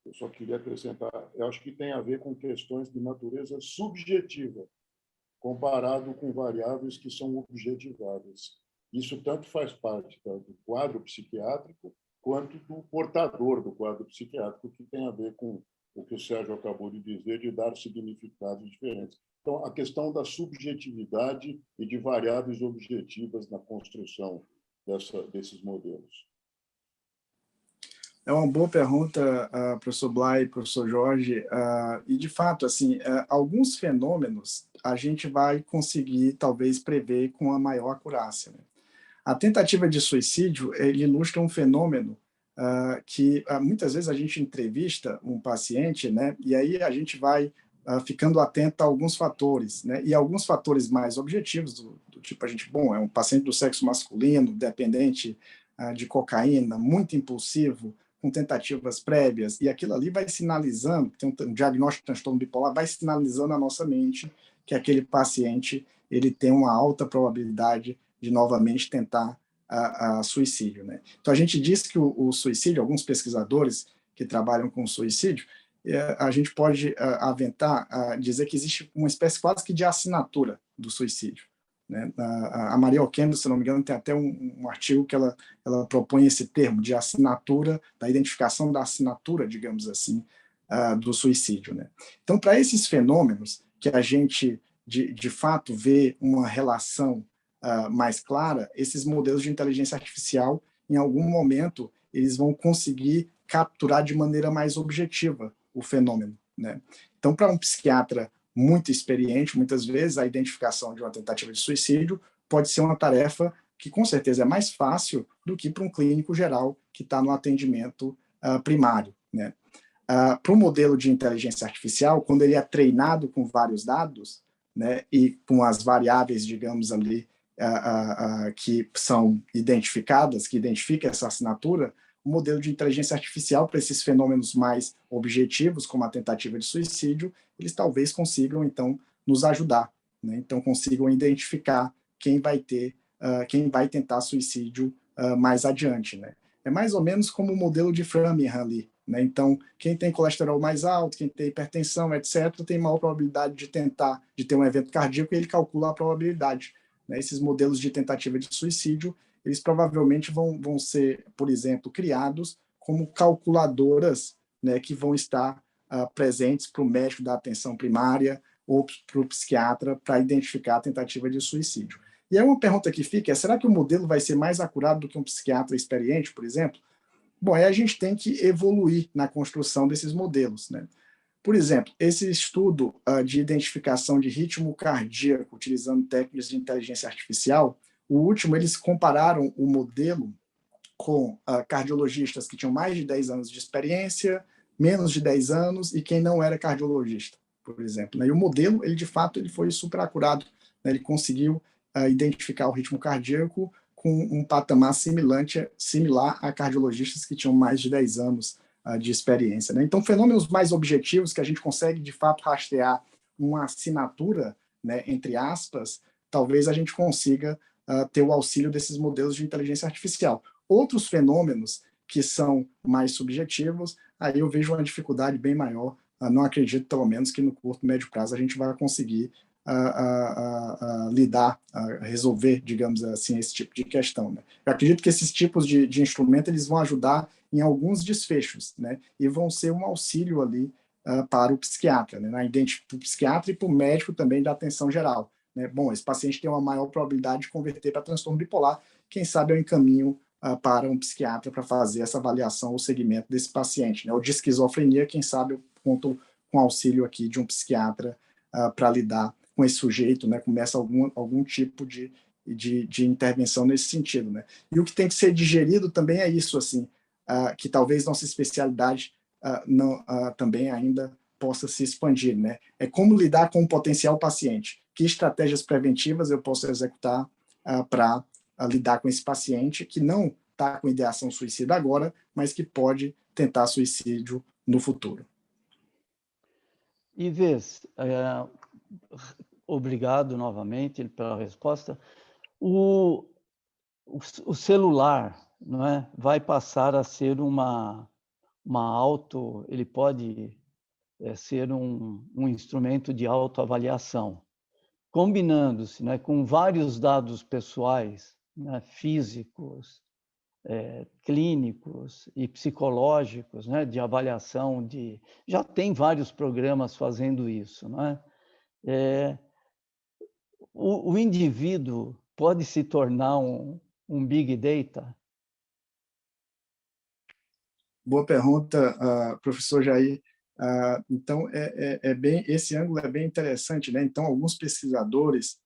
eu só queria acrescentar, eu acho que tem a ver com questões de natureza subjetiva, comparado com variáveis que são objetivadas. Isso tanto faz parte do quadro psiquiátrico quanto do portador do quadro psiquiátrico, que tem a ver com o que o Sérgio acabou de dizer, de dar significados diferentes. Então, a questão da subjetividade e de variáveis objetivas na construção desses modelos. É uma boa pergunta, professor Blay, professor Jorge, e de fato, assim, alguns fenômenos a gente vai conseguir talvez prever com a maior acurácia, né? A tentativa de suicídio, ele ilustra um fenômeno que muitas vezes a gente entrevista um paciente, né, e aí a gente vai ficando atento a alguns fatores, né, e alguns fatores mais objetivos do tipo, é um paciente do sexo masculino, dependente de cocaína, muito impulsivo, com tentativas prévias, e aquilo ali vai sinalizando, tem um diagnóstico de transtorno bipolar, vai sinalizando à nossa mente que aquele paciente ele tem uma alta probabilidade de novamente tentar suicídio, né? Então, a gente diz que o suicídio, alguns pesquisadores que trabalham com suicídio, a gente pode aventar, dizer que existe uma espécie quase que de assinatura do suicídio, né? A Maria Oquendo, se não me engano, tem até um artigo que ela propõe esse termo de assinatura, da identificação da assinatura, digamos assim, do suicídio, né? Então, para esses fenômenos que a gente, de fato, vê uma relação mais clara, esses modelos de inteligência artificial, em algum momento, eles vão conseguir capturar de maneira mais objetiva o fenômeno, né? Então, para um psiquiatra muito experiente, muitas vezes a identificação de uma tentativa de suicídio pode ser uma tarefa que, com certeza, é mais fácil do que para um clínico geral que está no atendimento primário, né? Para o modelo de inteligência artificial, quando ele é treinado com vários dados, né, e com as variáveis, digamos ali, que são identificadas, que identifica essa assinatura, o modelo de inteligência artificial para esses fenômenos mais objetivos, como a tentativa de suicídio, eles talvez consigam, então, nos ajudar, né? Então, consigam identificar quem vai tentar suicídio mais adiante, né? É mais ou menos como o modelo de Framingham ali, né? Então, quem tem colesterol mais alto, quem tem hipertensão, etc., tem maior probabilidade de ter um evento cardíaco, e ele calcula a probabilidade, né? Esses modelos de tentativa de suicídio, eles provavelmente vão ser, por exemplo, criados como calculadoras, né, que vão estar presentes para o médico da atenção primária ou para o psiquiatra para identificar a tentativa de suicídio. E aí uma pergunta que fica é, será que o modelo vai ser mais acurado do que um psiquiatra experiente, por exemplo? Bom, aí a gente tem que evoluir na construção desses modelos, né? Por exemplo, esse estudo de identificação de ritmo cardíaco utilizando técnicas de inteligência artificial, o último, eles compararam o modelo com cardiologistas que tinham mais de 10 anos de experiência, menos de 10 anos e quem não era cardiologista, por exemplo, né? E o modelo, ele de fato, ele foi super acurado, né? Ele conseguiu identificar o ritmo cardíaco com um patamar similar a cardiologistas que tinham mais de 10 anos de experiência, né? Então, fenômenos mais objetivos que a gente consegue, de fato, rastrear uma assinatura, né, entre aspas, talvez a gente consiga ter o auxílio desses modelos de inteligência artificial. Outros fenômenos que são mais subjetivos, aí eu vejo uma dificuldade bem maior. Não acredito, pelo menos, que no curto e médio prazo a gente vai conseguir lidar, resolver, digamos assim, esse tipo de questão, né? Eu acredito que esses tipos de instrumento eles vão ajudar em alguns desfechos, né? E vão ser um auxílio ali para o psiquiatra, né? Para o psiquiatra e para o médico também da atenção geral, né? Bom, esse paciente tem uma maior probabilidade de converter para transtorno bipolar, quem sabe eu encaminho para um psiquiatra para fazer essa avaliação ou segmento desse paciente, né? Ou de esquizofrenia, quem sabe eu conto com auxílio aqui de um psiquiatra para lidar com esse sujeito, né? Começa algum tipo de intervenção nesse sentido, né? E o que tem que ser digerido também é isso, assim, que talvez nossa especialidade também ainda possa se expandir, né? É como lidar com o potencial paciente. Que estratégias preventivas eu posso executar para lidar com esse paciente que não está com ideação suicida agora, mas que pode tentar suicídio no futuro. Ives, obrigado novamente pela resposta. O celular, não é, vai passar a ser ele pode ser um instrumento de autoavaliação, combinando-se, né, com vários dados pessoais, né, físicos, clínicos e psicológicos, né, de avaliação já tem vários programas fazendo isso, não é? O indivíduo pode se tornar um big data? Boa pergunta, professor Jair. Então, esse ângulo é bem interessante, né? Então, alguns pesquisadores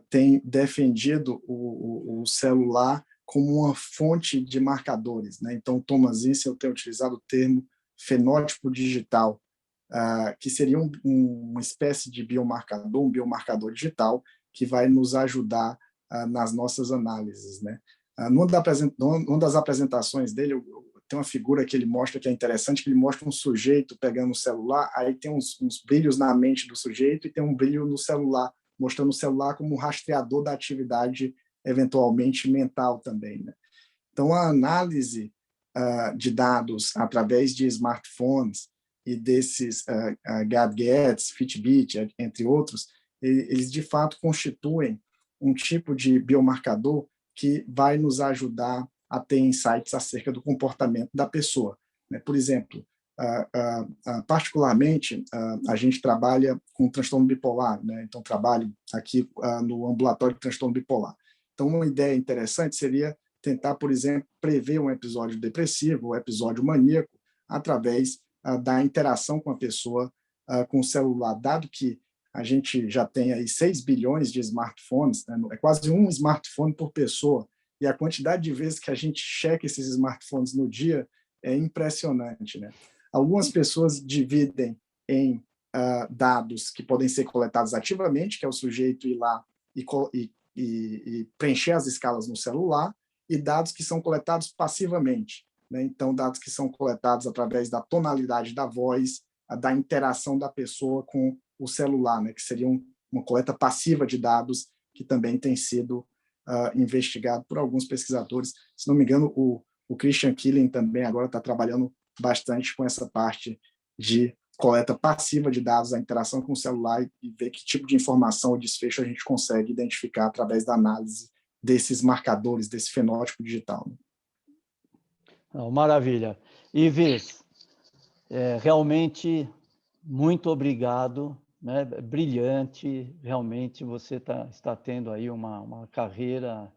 têm defendido o celular como uma fonte de marcadores, né? Então, Thomas Insel tem utilizado o termo fenótipo digital, que seria uma espécie de biomarcador, um biomarcador digital que vai nos ajudar nas nossas análises, né? Numa das apresentações dele, tem uma figura que ele mostra que é interessante, que ele mostra um sujeito pegando o celular, aí tem uns brilhos na mente do sujeito e tem um brilho no celular, mostrando o celular como um rastreador da atividade eventualmente mental também, né? Então, a análise de dados através de smartphones e desses gadgets, Fitbit, entre outros, eles de fato constituem um tipo de biomarcador que vai nos ajudar a ter insights acerca do comportamento da pessoa, né? Por exemplo, particularmente, a gente trabalha com transtorno bipolar, né? Então, trabalho aqui no ambulatório de transtorno bipolar. Então, uma ideia interessante seria tentar, por exemplo, prever um episódio depressivo ou episódio maníaco através da interação com a pessoa com o celular, dado que a gente já tem aí 6 bilhões de smartphones, né? É quase um smartphone por pessoa, e a quantidade de vezes que a gente checa esses smartphones no dia é impressionante, né? Algumas pessoas dividem em dados que podem ser coletados ativamente, que é o sujeito ir lá e preencher as escalas no celular, e dados que são coletados passivamente, né? Então, dados que são coletados através da tonalidade da voz, da interação da pessoa com o celular, né? Que seria uma coleta passiva de dados que também tem sido investigado por alguns pesquisadores. Se não me engano, o Christian Killing também agora está trabalhando bastante com essa parte de coleta passiva de dados, a interação com o celular, e ver que tipo de informação ou desfecho a gente consegue identificar através da análise desses marcadores, desse fenótipo digital, né? Maravilha. Ives, realmente, muito obrigado, né? Brilhante, realmente você está tendo aí uma carreira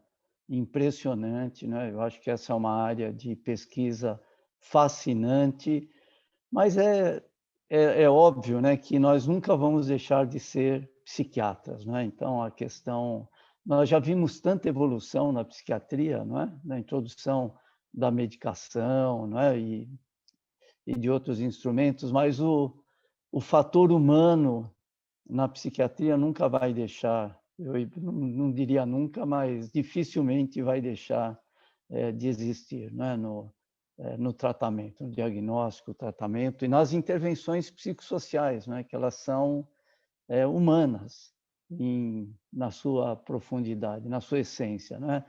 impressionante, né? Eu acho que essa é uma área de pesquisa fascinante, mas é óbvio, né, que nós nunca vamos deixar de ser psiquiatras, né? Então, a questão... Nós já vimos tanta evolução na psiquiatria, não é? Na introdução da medicação, não é? E de outros instrumentos, mas o fator humano na psiquiatria nunca vai deixar, eu não diria nunca, mas dificilmente vai deixar de existir, né? No tratamento, no diagnóstico, tratamento e nas intervenções psicossociais, né? Que elas são humanas na sua profundidade, na sua essência, né?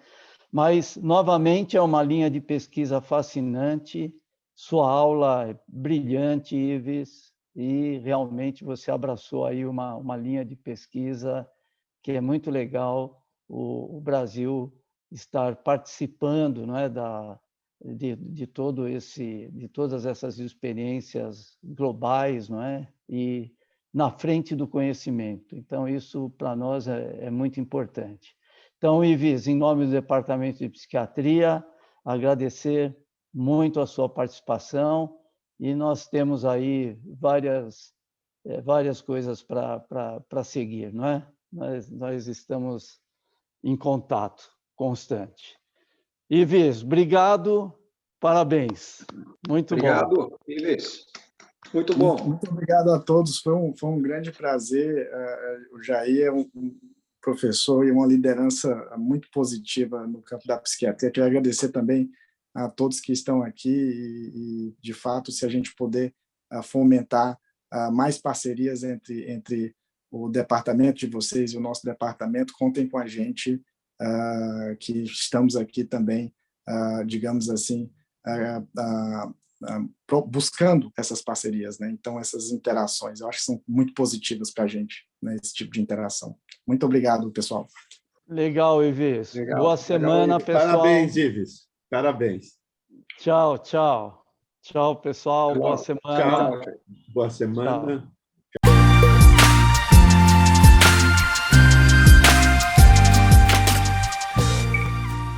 Mas, novamente, é uma linha de pesquisa fascinante, sua aula é brilhante, Ives, e realmente você abraçou aí uma linha de pesquisa que é muito legal o Brasil estar participando, não é, de todas essas experiências globais, não é, e na frente do conhecimento. Então, isso para nós é muito importante. Então, Ives, em nome do Departamento de Psiquiatria, agradecer muito a sua participação, e nós temos aí várias coisas para seguir, não é? Nós estamos em contato constante. Ives, obrigado, parabéns. Muito obrigado, bom. Obrigado, Ives. Muito bom. Muito obrigado a todos, foi um grande prazer. O Jair é um professor e uma liderança muito positiva no campo da psiquiatria. Quero agradecer também a todos que estão aqui e de fato, se a gente puder fomentar mais parcerias entre o departamento de vocês e o nosso departamento, contem com a gente, que estamos aqui também, digamos assim, buscando essas parcerias, né? Então, essas interações, eu acho que são muito positivas para a gente, né? Esse tipo de interação. Muito obrigado, pessoal. Legal, Ives. Legal. Boa semana, Legal, pessoal. Parabéns, Ives. Parabéns. Tchau, tchau. Tchau, pessoal. Boa semana. Tchau. Boa semana. Tchau.